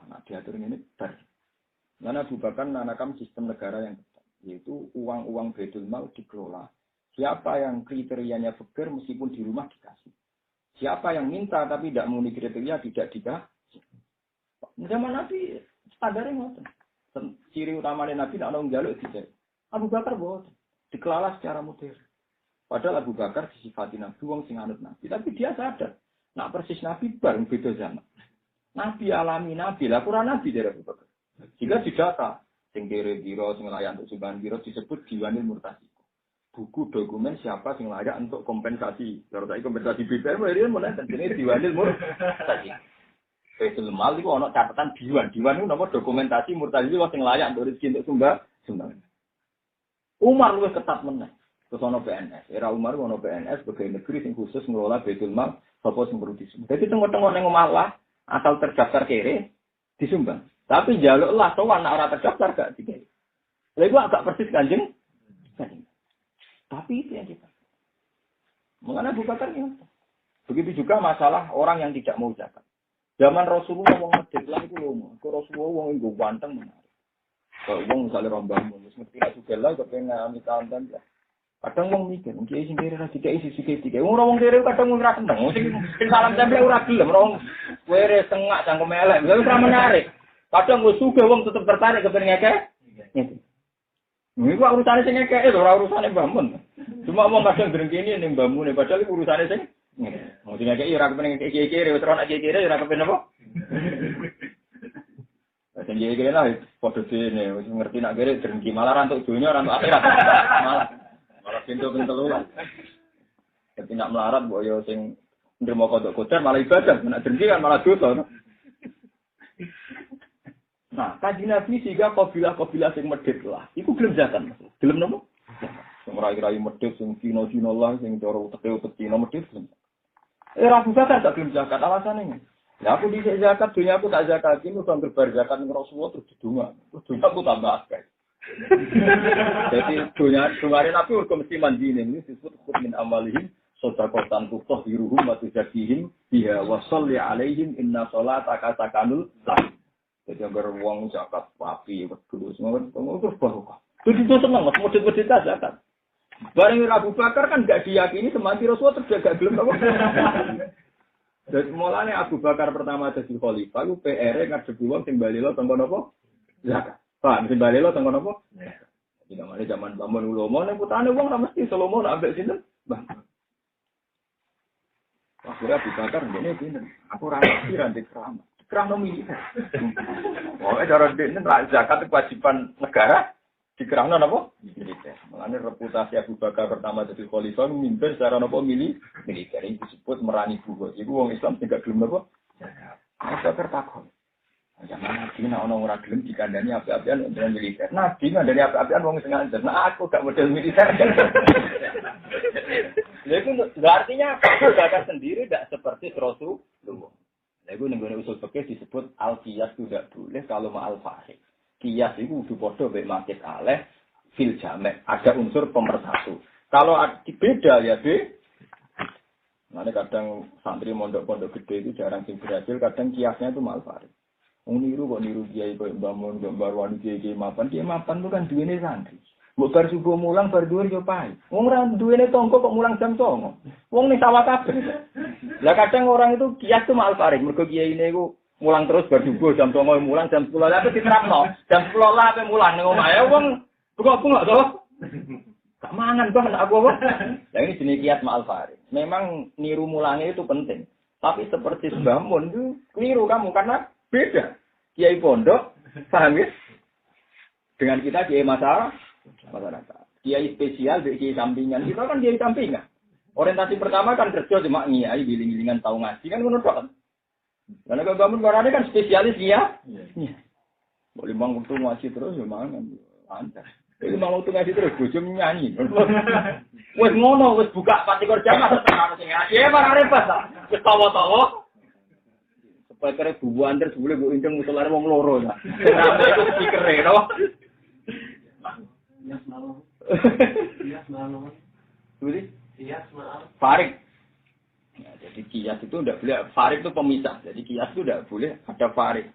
S1: nah diatur ini ber. Karena Abu Bakar nanakam sistem negara yang ketat, yaitu uang-uang Baitul Mal dikelola. Siapa yang kriterianya fakir meskipun di rumah dikasih. Siapa yang minta tapi tidak memenuhi kriteria tidak dikasih. Zaman Nabi standarnya ngoten. Ciri utamanya Nabi tidak ada njaluk tidak. Abu Bakar boten dikelola secara modern. Padahal Abu Bakar disifati Nabi wong sing anut Nabi, tapi dia sadar. Nak persis Nabi bareng beda zaman. Nabi alami Nabi, lah kurang Nabi dari Abu Bakar. Jika didata, sing kere biro, sing layak untuk sumbangan biro disebut Diwanil Murtasiko. Buku dokumen siapa sing layak untuk kompensasi. Kalau tadi kompensasi BPM, ini mulai tentunya Diwanil Murtasiko. Baitul Mal itu ada catatan Diwan. Diwan itu nama dokumentasi Murtasiko sing layak untuk rezeki untuk sumbangan. Umar lebih ketat menang. Terus ono PNS. Era Umar ono PNS sebagai negeri sing khusus ngelola Baitul Mal. Sapa sing perlu disumbang. Jadi tengok-tengok ning omah lah asal terdaftar kere disumbang. Tapi jaluklah sowan nek ora terdaftar gak dikai. Lha iku agak persis Kanjeng. Tapi itu yang kita. Mengenai Abu Bakar ini. Begitu juga masalah orang yang tidak mau zakat. Zaman Rasulullah wong medhit lah iku lomo. Kok Rasulullah wong nggo ganteng menarik. Kok wong misale rombang wis ngerti nek juga lah kepen amit kanten ya. Kadang wong mikir, kiai sing kere ra dikai sisi dikai. Wong kere kadang ora seneng. Sing salam tempel ora gelem, wong were tengak cangkem elek. Wis ora menarik. Kadang wis sugih wong tetep tertarik kepen ngekek. Niku urusane sing ngekek lho, ora urusane Mbah Mun. Cuma wong kadang drengkene ning Mbah Mun, padahal iku urusane sing ngekek. Wong sing ngekek ora kepen ngekek kiai kere, wis ora kiai kere ora kepen apa? Sing kiai kere lah padha dene, wis ngerti nak kere drengki malah ra entuk donya, ora entuk akhirat. Malah pintu-pintu luar. Tapi nak melarat boyo sing nrimo kodok-kodok malah ibadah, nak dengki kan malah dosa. Nah, kaji Nabi sehingga kabilah-kabilah sing medhit lah. Iku gelem zakat. Gelem napa? Sing rai-rai medhit sing Cina-Cina lah sing cara utek-utek Cina medhit gelem. Ora bisa gak gelem zakat alasane. Lah aku dhisik zakat, dunia aku tak zakat, iki mung berbar zakat ning Rasulullah terus didonga. Terus dunia aku tambah akeh. Jadi dunia Nabi urut mesti mandine ini disebut min amalihim sedaqatan tutahhiruhum wa tuzakihim biha wa sholli alaihim inna sholataka sakanul lahum. Jadi agar wong zakat papi wedhus ngono terus barokah. Jadi itu seneng model-model zakat. Bareng Abu Bakar kan enggak diyakini semati Rasulullah terjaga gelem apa. Jadi mulanya Abu Bakar pertama jadi khalifah ku PR ngadepi wong sing balilo tenggo napa? Zakat. Pak, mesti balik lo tengok apa? Tidak mana zaman bangun ulama, nih putane uang ramai mesti Salomo nak ambil sini, bah. Akhirnya Abu Bakar ini. Aku ramai rantik ramah. kerana militer. Pokoknya cara ini zakat kewajiban negara dikerahkan apa? Militer. Makanya reputasi Abu Bakar pertama jadi khalifah mimpin secara apa militer. Ini disebut merani buho. Jadi orang Islam tidak gelem apa? Abu Bakar takut. Zaman Nabi nak orang gelem dikandani api-apian dengan militer. Nabi ngandani api-apian wong sing ngajar. Nah aku gak model militer. Itu artinya zakat sendiri tidak seperti Rasulullah. Itu negara usul fikih disebut al-qiyas tidak boleh kalau ma'al fasid. Qiyas itu udah podo baik makit aleh fil jamek. Ada unsur pemersatu. Kalau beda ya Nanti kadang santri mondok-pondok gede itu jarang sing berhasil. Kadang kiasnya itu ma'al fasid. Niru kok niru kiai kok bangun gambar wani kiai mapan itu kan duwene santri. Mbok bar subuh mulang bar dhuwur yo pae. Wong ora duwene tangga kok mulang jam 09.00. Wong ning sawah kabeh. Lah kadang orang itu kias tuh mal farik mergo kiyaine iku mulang terus bar subuh jam 09.00 mulang jam 10.00 lah diterapno. Jam 10.00 lah ape mulang ning omahe wong bunga-bunga to. Gak mangan kok aku apa. Lah ini jenis kias mal farik. Memang niru mulangnya itu penting. Tapi seperti Mbah Mun itu keliru kamu karena beda. Kiai pondok, paham ya? Dengan kita kiai masyarakat. Kiai spesial, kiai sampingan. Kita kan kiai sampingan. Orientasi pertama kan kerja cuma ngiai, giling-gilingan tahu ngaji kan menurut kan. Karena kegamun karena kan spesialis ya. Boleh bang waktu ngaji terus ya mangan. Lancar. Jadi mau waktu ngaji terus bojo nyanyi. Wes ngono, wes buka pati kerja mas tenan sing ngaji. Barang repot ta. Wes tawa-tawa. Supaya kare bubuan terus boleh mbok inceng musolare wong loro ta. Rame itu spikere to. Kias malam. Kias malam. Farik. Ya, jadi kias itu tidak boleh. Farik itu pemisah. Jadi kias itu tidak boleh ada farik.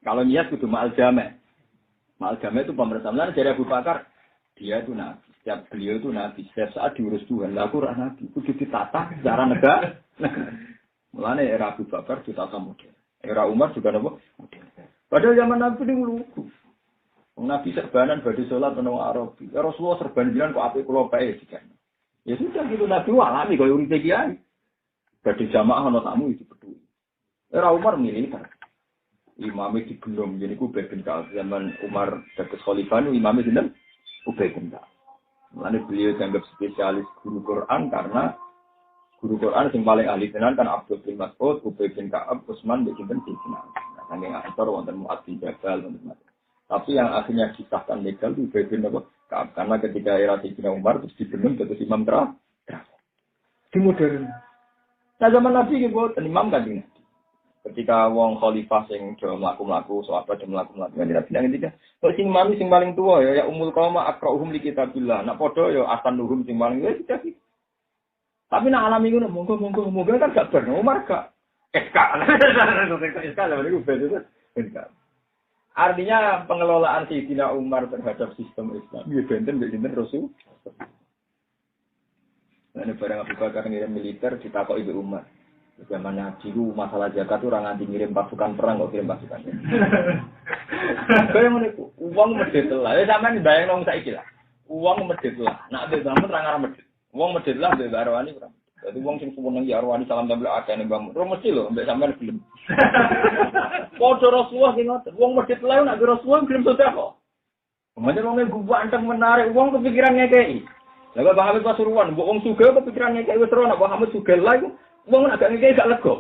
S1: Kalau kias itu ma'al jame'. Ma'al jame' itu pemerintah. Dari Abu Bakar, dia itu nabi. Setiap beliau itu nabi. Setiap saat diurus Tuhan. Lalu nabi itu ditata secara negara. Mulanya era Abu Bakar ditata model. Era Umar juga model. Padahal zaman Nabi ini lugu. Nabi serbanan badi sholat penuh Arabi. Ya Rasulullah serban bilang kok api kulo bae dikan. Ya sudah gitu Nabi alami kaya urip kiai. Badi jamaah ana tamu itu peduli. Era Umar militer. Imame digendong jadi Ubay bin Ka'ab zaman Umar dados khalifah imame dinten Ubay bin Ka'ab. Mulane beliau dianggap spesialis guru Quran karena guru Quran yang paling ahli tenan kan Abdul bin Mas'ud, Ubay bin Ka'ab, Utsman bin Affan. Nah, saking antar wonten Mu'adz bin Jabal wonten. Tapi yang akhirnya disahkan legal itu Ubay bin Ka'ab karena ketika era Sayyidina Umar terus dibenung terus imam terakhir. Di modern. Nah zaman Nabi gitu imam kan ini. Ketika wong khalifah sing do mlaku-mlaku, sahabat do mlaku-mlaku kan Nabi nang ngendika, kok sing imam sing paling tua ya umul qauma aqra'uhum li kitabillah. Nak padha ya asanuhum sing paling wis dadi. Tapi nak alami ngono monggo kan gak ber Umar gak SK. SK lha niku beda SK. Artinya pengelolaan Sayyidina Umar terhadap sistem Islam ya benten mbek Rasul. Nah, ini barang Abu Bakar ngirim militer ditakoki Ibu Umar. Zaman Nabi itu masalah zakat itu orang nganti ngirim pasukan perang kok kirim pasukan. Kayak ngono iku, uang medhit lah. Ya sampean bayang nang saiki lah. Uang medhit lah. Nak mbek bangun ra ngarep medhit. Wong medhit lah mbek arwani ora. Dadi wong sing suweneng ya arwani salam tempel akeh ning bangun. Ora mesti lho mbek sampean gelem. Padha Rasulullah sing ngoten. Wong medhit lah nak Rasulullah gelem sedekah. Kemudian wong ganteng menarik wong kepikiran ngekeki. Lah Bang Hamid Pasuruan, mbok wong sugih kepikiran ngekeki wis ora nak Bang Hamid sugih lah iku. Wong agak ngekeki gak lega.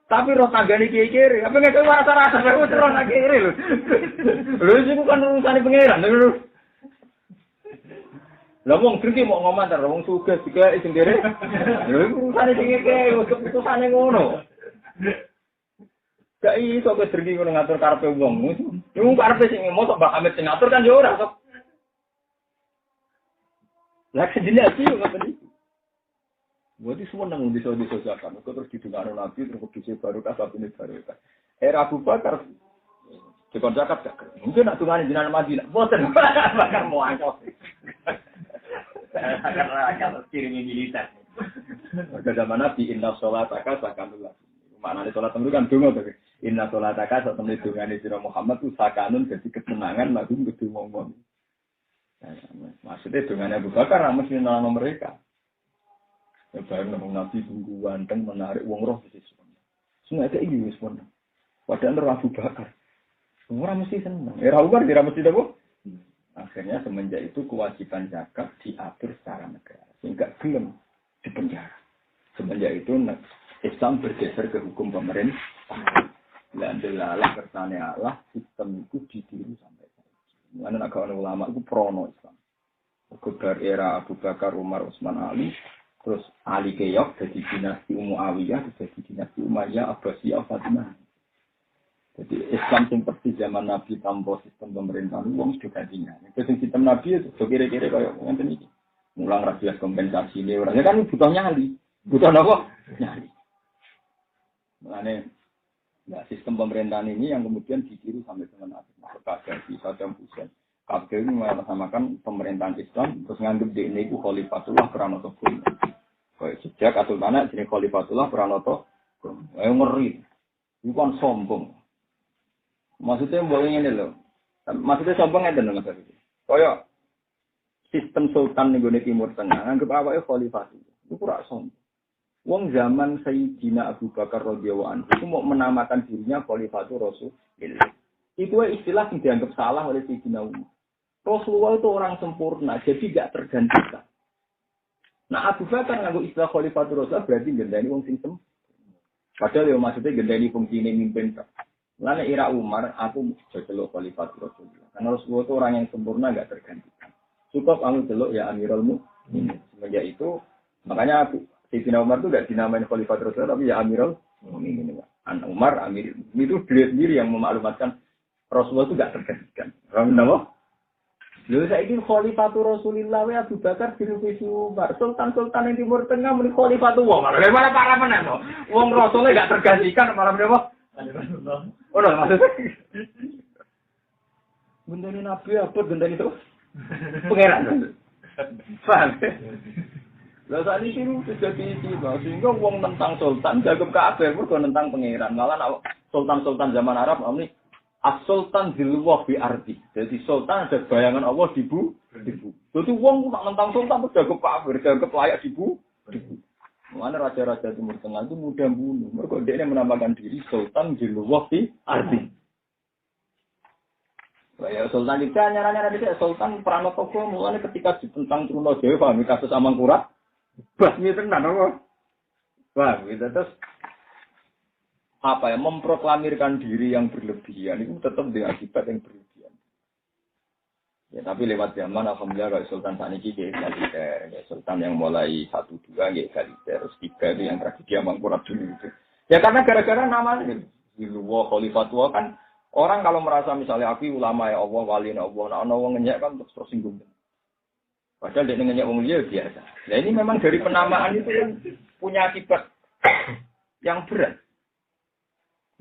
S1: Tapi roh tanggane kiai-kiai, apa ngekeki rasa-rasa wis roh nak kiri lho. Lho iku kan urusane pangeran lho. Lah wong drengki mau ngomong ta wong sugih juga sing kere. Lho urusane sing ngekeki wis keputusane ngono. Gak iso kok drengki ngono ngatur karepe wong. Wong karepe sing mosok Mbak Hamid sing ngatur kan yo ora kok. Lah kejelas iki ngoten iki. Wadi semua nang bisa disosialkan. Kau terus didungano Nabi terus kudusnya baru kabine baru. Era Abu Bakar dikon zakat gak. Mungkin nak tungane jenengan Madinah. Boten bakar mau angkot. Karena kirim militer. Pada zaman Nabi inna sholataka sakanullah. Maknane sholat itu kan donga to. Inna sholataka sak temne dungane sira Muhammad itu sakanun jadi ketenangan lagu kudu ngomong. Maksudnya dungane Abu Bakar mesti nang mereka. Ya bareng Nabi tunggu ganteng menarik wong roh di situ. Semua itu iki wis pun. Padahal Abu Bakar. Orang mesti senang. Abu Bakar tidak mesti apa? Akhirnya semenjak itu kewajiban zakat diatur secara negara. Sehingga belum dipenjara. Semenjak itu Islam bergeser ke hukum pemerintah. Alhamdulillah kersane Allah sistem itu ditiru sampai sekarang. Mana agama ulama itu prono Islam. Kebar era Abu Bakar, Umar, Utsman, Ali, terus Ali Keyok jadi dinasti Umayyah, jadi dinasti Umayyah, Abbasiyah, Fatimah. Jadi Islam yang persis zaman Nabi tanpa sistem pemerintahan uang sudah gantinya. Itu sistem Nabi itu kira-kira kayak yang ini. Mulang rakyat kompensasi ini orangnya kan butuh nyali, butuh apa? Nyali. Makanya nah, sistem pemerintahan ini yang kemudian ditiru sampai dengan Nabi. Kadhafi, Saddam Hussein. Kabeh ini mengatasnamakan pemerintahan Islam terus nganggep di ini ku Khalifatullah Pranoto Guna. Kayak sejak Kesultanan jenis Khalifatullah Pranoto Guna. Ayo ngeri. Itu kan sombong. Maksudnya boleh ini loh. Maksudnya sombong itu loh maksudnya. Kayak sistem sultan ning Timur Tengah nganggep awake Khalifatullah. Itu kurang sombong. Wong zaman Sayyidina Abu Bakar radhiyallahu anhu itu mau menamakan dirinya Khalifatul Rasulullah. Itu istilah yang dianggap salah oleh Sayyidina Umar. Rasulullah itu orang sempurna, jadi tidak tergantikan. Nah Abu Bakar nganggo istilah Khalifatul Rasulullah berarti gendani wong sing sempurna. Padahal ya maksudnya gendani fungsi ini mimpin. Lalu era Umar, aku celok Khalifatul Rasulullah. Karena Rasulullah itu orang yang sempurna, tidak tergantikan. Cukup kamu celok ya Amirul Mukminin. Semenjak itu, makanya Sayyidina Umar itu tidak dinamain Khalifatul Rasulullah, tapi ya Amirul Mukminin. Umar, Amir, itu beliau sendiri yang memaklumatkan Rasulullah itu tidak tergantikan. Kenapa? Lalu saya ini Khalifatul Rasulullah, Abu Bakar, Firufisi Umar, Sultan-Sultan yang Timur Tengah, menjadi Khalifatul Umar. Bagaimana para menang? Wong Rasulullah tidak tergantikan, malah berapa? Oh, maksudnya? Gendani Nabi apa? Gendani itu? Pengeran. Paham? Lalu saat ini sudah tiba, sehingga wong tentang Sultan, jaga kabeh, bukan tentang pengeran. Malah Sultan-Sultan zaman Arab, ini As-Sultan Zilwah bi ardi. Jadi Sultan ada bayangan Allah di bu. Jadi wong tak nentang Sultan itu jaga kafir, jaga layak di bu. Mana raja-raja Timur Tengah itu mudah bunuh. Mereka dia menamakan diri Sultan Zilwah bi ardi. Ya Sultan itu nyara-nyara dia Sultan Pranoto mulanya ketika ditentang Trunojoyo paham kasus Amangkurat. Basmi tenan apa? Wah, gitu terus apa ya memproklamirkan diri yang berlebihan itu tetap dengan akibat yang berlebihan. Ya tapi lewat zaman alhamdulillah kalau Sultan saat ini dia egaliter, ya Sultan yang mulai 1-2 ya egaliter, terus 3 itu yang tragedi Amangkurat dulu itu. Ya karena gara-gara nama itu Zilwah Khalifatullah kan orang kalau merasa misalnya aku ulama ya Allah wali ya Allah, nah orang ngenyek kan terus tersinggung. Padahal dia ngenyek wong liya biasa. Nah ini memang dari penamaan itu yang punya akibat yang berat.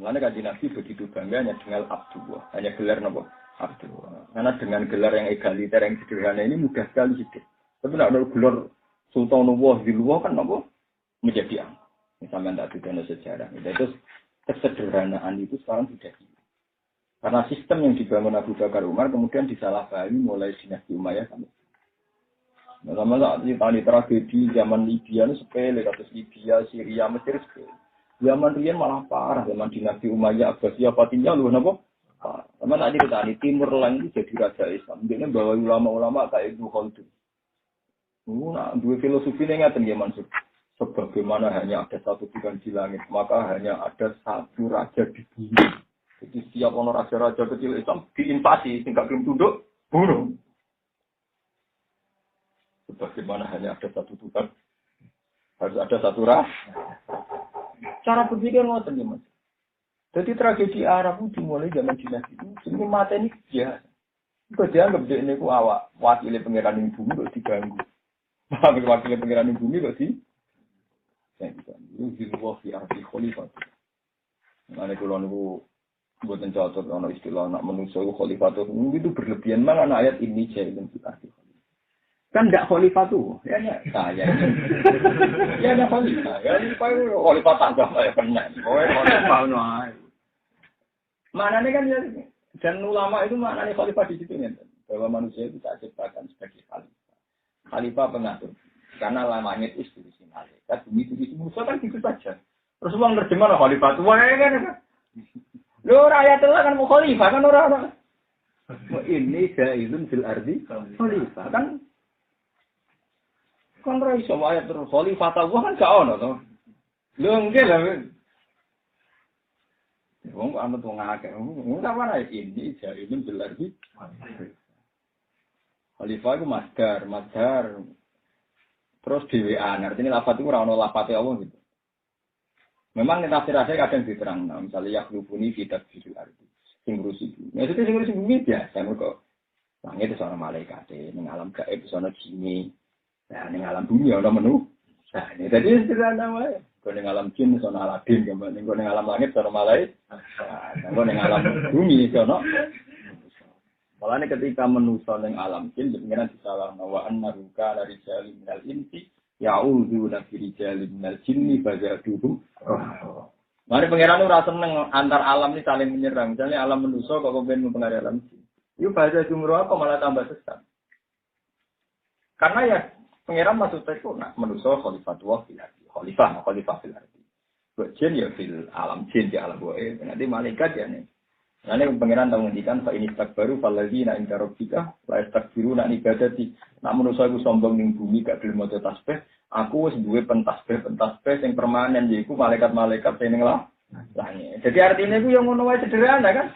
S1: Mengenai kajian Nabi begitu bangganya dengan Abdullah, hanya gelar apa? Abdullah. Karena dengan gelar yang egaliter yang sederhana ini mudah sekali hidup. Tapi tidak ada gelar Sultanullah Zilwah kan apa? Menjadi ang. Misalnya tidak ada sejarah. Itu kesederhanaan itu sekarang sudah hilang. Karena sistem yang dibangun Abu Bakar Umar kemudian disalahpahami mulai dinasti Umayyah sampai. Nah, sama saat ini tragedi zaman Libya itu sepele, kasus Libya, Syria, Mesir sepele. Zaman Rian malah parah, zaman dinasti Umayyah, Abbasiyah, Fatimiyah, lu kenapa? Sama tadi kita di Timur Lain itu jadi raja Islam. Dia bawa ulama-ulama kayak Ibnu Khaldun. Nah, dua filosofi ini nggak tinggi Mansur. Sebagaimana hanya ada satu Tuhan di langit, maka hanya ada satu raja di bumi. Jadi setiap orang raja-raja kecil Islam diinvasi, tinggal belum tunduk, bunuh. Sebagaimana hanya ada satu Tuhan, harus ada satu raja. Cara berpikir ngoten ya Mas. Jadi tragedi Arab itu dimulai zaman dinasti itu. Ini mata ini biasa. Kok dianggap dia ini awak wakil pangeran ing bumi kok diganggu. Wakil pangeran ing bumi kok di itu Zilwah fi ardi khalifah. Mane kula niku mboten cocok ana istilah anak manusia khalifah itu berlebihan mana ayat ini jailun fi ardi. Kan tidak khalifah tuh, ya saya. Ya ada khalifah, ya khalifah tangga ya kena. Khalifah no. Mana nih kan ya, dan ulama itu mana nih khalifah di situ nih, bahwa manusia itu tak ciptakan sebagai khalifah. Khalifah pengatur, karena lamanya itu di malaikat, bumi itu manusia kan gitu saja. Terus uang terjemah khalifah tuh, wah kan. Lho rakyat itu kan khalifah kan orang. Ini jailun fil ardi khalifah kan. Kan ora iso ayat terus khalifah ta kan gak ono to. Lho nggih lho. Wong kok anut wong akeh. Wong ta mana ini jailun fil ardi. Khalifah itu masdar. Terus dhewean, artinya lafaz itu ora ono lafate Allah gitu. Memang tafsir asal kadang diterang, misalnya yaklubuni fi tadbiril ardi. Sing ngurusi bumi. Maksudnya sing ngurusi bumi biasa mergo langit itu ana malaikat, ning alam gaib itu ana jin. Nah, ning alam bumi ana menu. Nah, ini tadi sederhana wae. Kok ning alam jin ana Aladin, ning alam langit ana malaikat. Nah, kok ning alam bumi ana Mulane ketika menusa ning alam jin pengiran disalahno wa annahu kana rijalun minal insi ya'udzu bi rijalin minal jinni fazaduhum. Mari pengiran ora seneng antar alam ini saling menyerang. Misalnya alam menusa kok kepen mempengaruhi alam jin. Iku bahasa jumroh apa malah tambah sesat. Karena ya pengiran maksudnya itu nak menusa khalifatullah fil ardi. Khalifah fil ardi. Jin ya fil alam jin di alam gaib. Nanti malaikat ya nih. Nanti pengiran tahu ngendikan fa ini takbaru faladzina inda rabbika la yastakbiruna an ibadati. Nak manusa iku sombong ning bumi gak gelem maca tasbih, aku wis duwe pentasbih sing permanen yaiku malaikat-malaikat sing ning langit. Jadi artinya iku yang ngono wae sederhana kan?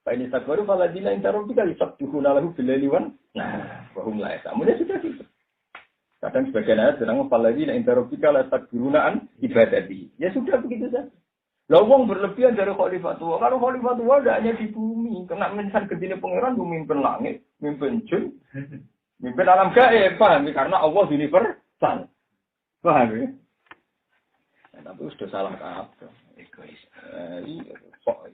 S1: Fa ini takbaru faladzina inda rabbika yasabbihuna lahu bil laili wan wa hum la yasamun. Sudah gitu. Kadang sebagian ayat bilang faladzina inda rabbika la yastakbiruna an ibadati. Ya sudah begitu saja. Lawang berlebihan dari khalifatullah. Kalau khalifatullah tidak hanya di bumi. Kena mensan kedini pangeran, memimpin langit, memimpin jin, memimpin alam gaib. Paham? Karena Allah universal. Paham ya? Nah, tapi sudah salah apa? Egois. Kok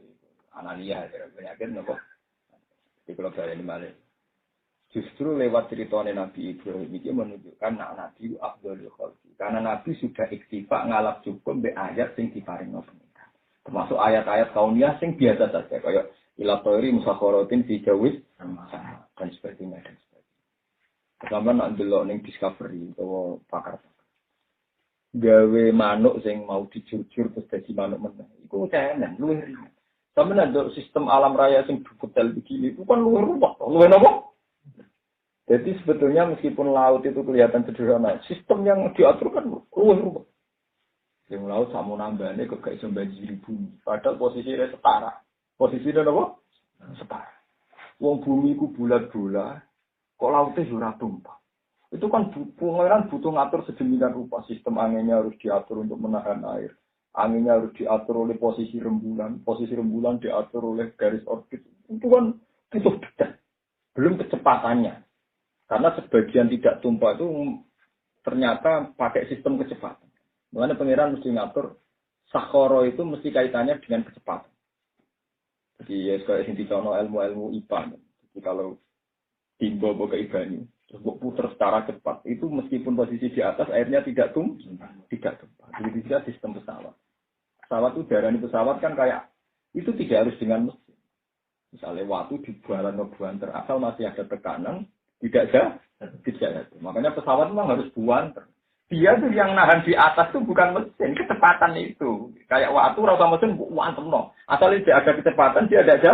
S1: Anania penyakit nopo. Di kalau saya ini malah. Justru lewat ceritanya Nabi Ibrahim ini menunjukkan Nabi Abdul Khalqi. Karena Nabi sudah iktifak ngalap cukup be ayat sing diparing nopo. Termasuk ayat-ayat kauniyah sing biasa saja kayak ilatori musakharatin fi jawis dan sebagainya. Sampeyan nak ndelok ning Discovery utawa pakar-pakar. Gawe manuk sing mau dijurjur terus dadi manuk meneh. Iku tenan luwih ringan. Sampeyan ndelok sistem alam raya sing detail begini itu kan luwih rumah, luwih napa? Jadi sebetulnya meskipun laut itu kelihatan sederhana, sistem yang diatur kan luwih rumah. Yang laut sama nambahnya kok gak iso banjiri bumi. Padahal posisinya setara. Posisinya apa? Setara. Wong bumi ku bulat-bulat, kok lautnya ora tumpah. Itu kan pengeran butuh ngatur sedemikian rupa. Sistem anginnya harus diatur untuk menahan air. Anginnya harus diatur oleh posisi rembulan. Posisi rembulan diatur oleh garis orbit. Itu kan butuh detail. Belum kecepatannya. Karena sebagian tidak tumpah itu ternyata pakai sistem kecepatan. Makanya pengiran mesti ngatur sakhara itu mesti kaitannya dengan kecepatan. Jadi ya kayak yang dicontoh ilmu-ilmu IPA. Jadi kalau timbo ke ibani, terus putar secara cepat, itu meskipun posisi di atas airnya tidak tumpah. Jadi bisa sistem pesawat. Pesawat udara ini pesawat kan kayak itu tidak harus dengan mesin. Misalnya waktu di buanter asal masih ada tekanan, tidak ada. Makanya pesawat memang harus buanter. Dia tuh yang nahan di atas tuh bukan mesin, kecepatan itu. Kayak waktu rasa mesin wantem no. Asal dia ada kecepatan dia ada aja.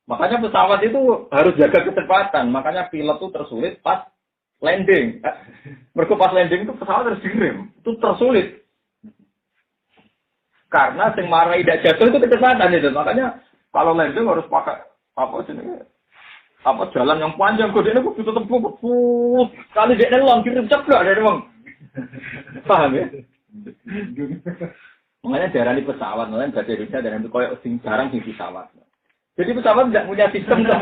S1: Makanya pesawat itu harus jaga kecepatan. Makanya pilot tuh tersulit pas landing. Mereka pas landing itu pesawat harus direm. Itu tersulit. Karena yang marahi tidak jatuh itu kecepatan itu. Makanya kalau landing harus pakai jalan yang panjang. Kode ini bisa tembus. Kali dia nelong kirim ceplok dari bang. Paham ya? Makanya darah di pesawat, makanya bahasa Indonesia darah itu koyok sing jarang di pesawat. Jadi pesawat tidak punya sistem untuk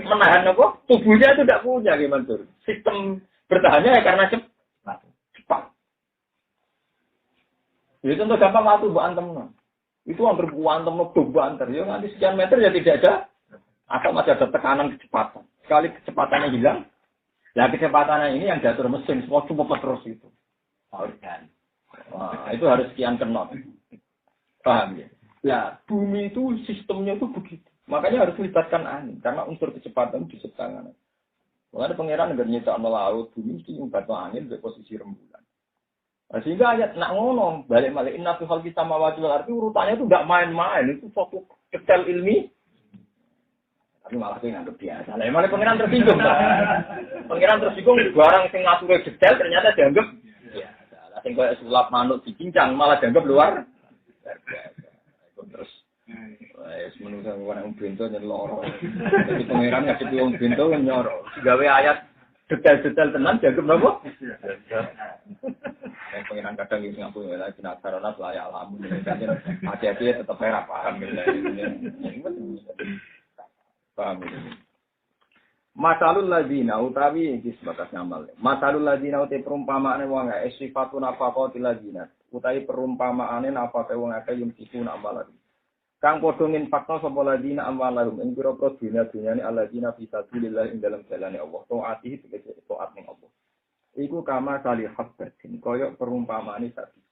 S1: menahan apa? Tubuhnya itu tidak punya gimana tuh? Sistem bertahannya ya karena cepat. Jadi contoh gampang waktu buat antem. Itu hampir buat antem banter. Ya nanti sekian meter ya tidak ada. Atau masih ada tekanan kecepatan. Sekali kecepatannya hilang. Nah kecepatannya ini yang diatur mesin, semua cuma terus itu. Wah, itu harus sekian knot. Paham ya? Nah, bumi itu sistemnya itu begitu. Makanya harus melibatkan angin, karena unsur kecepatan di tangan. Makanya pangeran negara nyetak laut, bumi mesti melibatkan angin dari posisi rembulan. Sehingga ayat nak ngono balik inna fi khalqis samawati wal ardi urutannya itu enggak main-main, itu suatu detail ilmi. Tapi malah itu nganggep biasa. Lah emang pengiran tersinggung. Pengiran tersinggung barang sing ngatur detail ternyata dianggap biasa. Lah sing koyo sulap manuk dicincang malah dianggap luar biasa. Terus wis menungso wong bento nyen loro. Jadi pengiran ngasih wong bento nyoro. Gawe ayat detail-detail tenan dianggap napa? Yang pengiran kadang ini ngaku ya, jenazah lah ya alhamdulillah. Hati-hati tetap merah paham gitu. Paham gitu. Masalul ladina utawi iki sebatas ngamal. Masalul ladina uti perumpamaane wong ae sifatun apa qatil ladina. Utawi perumpamaane apa kae wong akeh yang sifun amalan. Kang padha nginfakno sapa ladina amalan ing pira-pira dunya-dunyane aladina fi sabilillah ing dalam jalane Allah. Taati tegese taat ning Allah. Iku kama kali habbatin koyok perumpamaane sapi.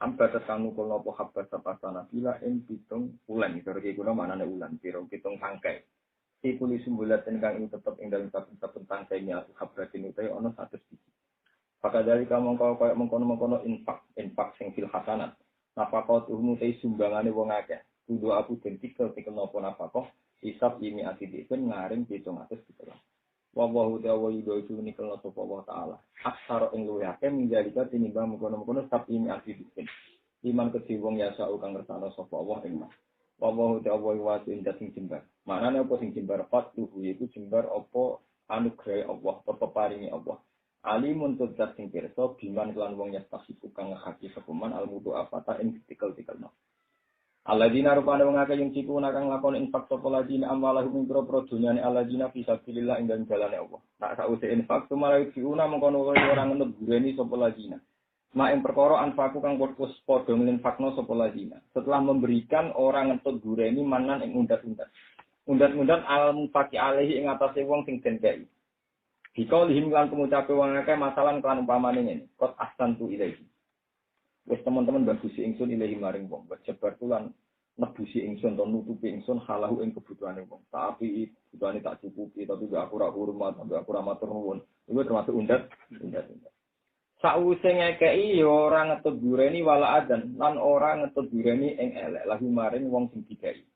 S1: Amba tetanu kula apa habbat sapasana bila ing pitung ulan iki kula manane ulan pitung tangkai. Iku li sumbulaten kang ing tetep ing dalem saben tangkai nya habbatin utawi ana 100 biji. Maka dari kamu koyok mengkono infak sing fil hasanat. Nafaqatu mutai sumbangane wong akeh. Kudu aku den tikel napa nafaqah hisab ini atidipun ngaring 700 gitu. Wallahu ta'ala yudhu nikel sapa Allah taala. Aksara ing luwih akeh minjalika tinimbang mengkono-mengkono sab ini akhirin. Iman kedhi wong yasa kang ngersano sapa Allah ing mas. Wallahu ta'ala wasin sing jembar. Manane apa sing jembar fatuhu iku jembar apa anugerah Allah, apa paringi Allah. Alimun tudzat sing pirsa biman lan wong yastasiku kang ngaki sepeman almudu afata ing tikel-tikelno. Alladzina rupane wong akeh yang ciku nakang lakoni infak sapa ladina amwalahu min pro dunyane alladzina fi sabilillah ing dalem jalane Allah. Nak sause infak tumarawi diuna mengkono ora ngenut gureni sapa ladina. Mak ing perkara anfaku kang padha nginfakno sapa ladina. Setelah memberikan orang ngentut gureni manan ing undat-undat. Undat-undat al-mufaqi alaihi ing atase wong sing den kei. Dikau lihim lan pengucape wong akeh masalan kelan umpamane ngene. Qad ahsantu ilaihi. Wes teman-teman bagusi ingsun ilahi maring wong, jebar tulan nebusi ingsun to nutupi ingsun halahu ing kebutuhane wong. Tapi kebutuhane tak cukupi, tapi gak aku ora hormat, gak aku ora matur nuwun. Iku termasuk undat. Sawise ngekeki ya ora ngetut dureni wala adzan, lan ora ngetut dureni ing elek lahu maring wong sing dikai.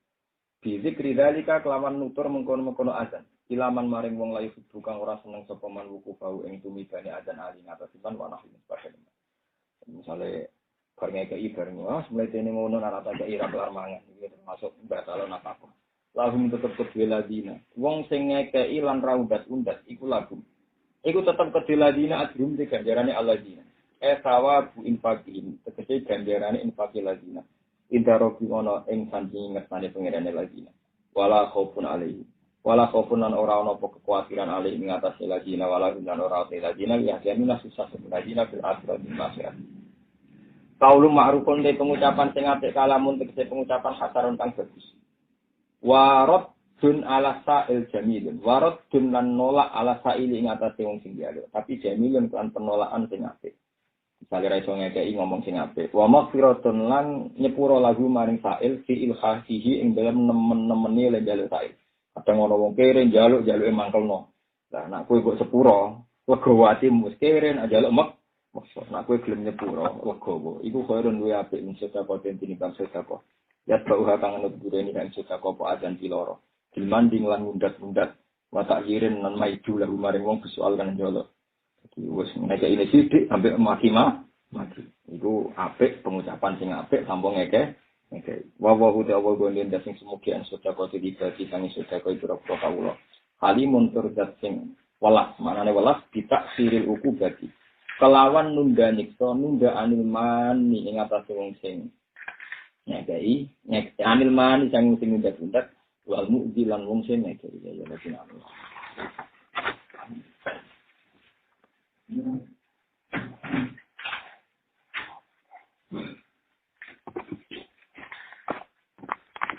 S1: Bizikri dalika kelawan nutur mengkono-mengkono adzan. Ilaman maring wong layu kang ora seneng sapa man wuku bau ing tumibane adzan ali ngatasen wa nahi sebagainya. Misalnya barangnya ke ibarnya, mulai ini ngono narata ke ira kelar mangan, itu termasuk batalon apa pun. Lagu tetap kedua ladina, wong sing ngekei lan raudat-undat, iku lagu. Iku tetap kedua ladina adrum di ganjarannya aladina. Sawa bu infakin, tegese ganjarannya infakil ladina. Indarobi ono ing sanding ngertane pengirannya ladina. Wala khaufun alaihi. Wala khaufun lan ora ono kekhawatiran alaihi mengatasi ladina, wala lan ora te ladina, ya jamina susah sebenarnya bil akhirat di akhirat. Kaulu ma'rufun de pengucapan sing apik kalamun tegese pengucapan hasanun kang bagus. Waradun ala sa'il jamilun. Waradun lan nolak ala sa'il ing atase wong sing njaluk. Tapi jamilun kan penolakan sing apik. Misale ra iso ngekeki ngomong sing apik. Wa maghfiratun lan nyepuro lagu maring sa'il fi ilhasihi ing dalem nemen-nemeni le njaluk sa'il. Kadang ana wong kere njaluke mangkelno. Lah nek kowe kok sepuro, legowo atimu kere nek njaluk maksud, nak kue gelem nyepuro, legowo. Iku khairun luwe apik ing sedekah den tinimbang sedekah. Ya bauha kang anut dureni kang sedekah apa adan piloro. Dilmanding lan mundat-mundat. Wa takyirin lan maidu lahu maring wong visual kan njolo. Iki wis ngeke ini sithik sampai mati. Iku apik pengucapan sing apik tanpa ngeke. Wa ta'ala gonden sing semugi an sedekah dibagi kang sedekah itu roko kawula. Halimun turjat sing welas, manane welas ditaksiril ukubati. Kelawan nunda nyiksa nunda anil mani ing atase wong sing ngekei anil mani sing nunda-nunda wal mu'dilan wong sing ngekei ya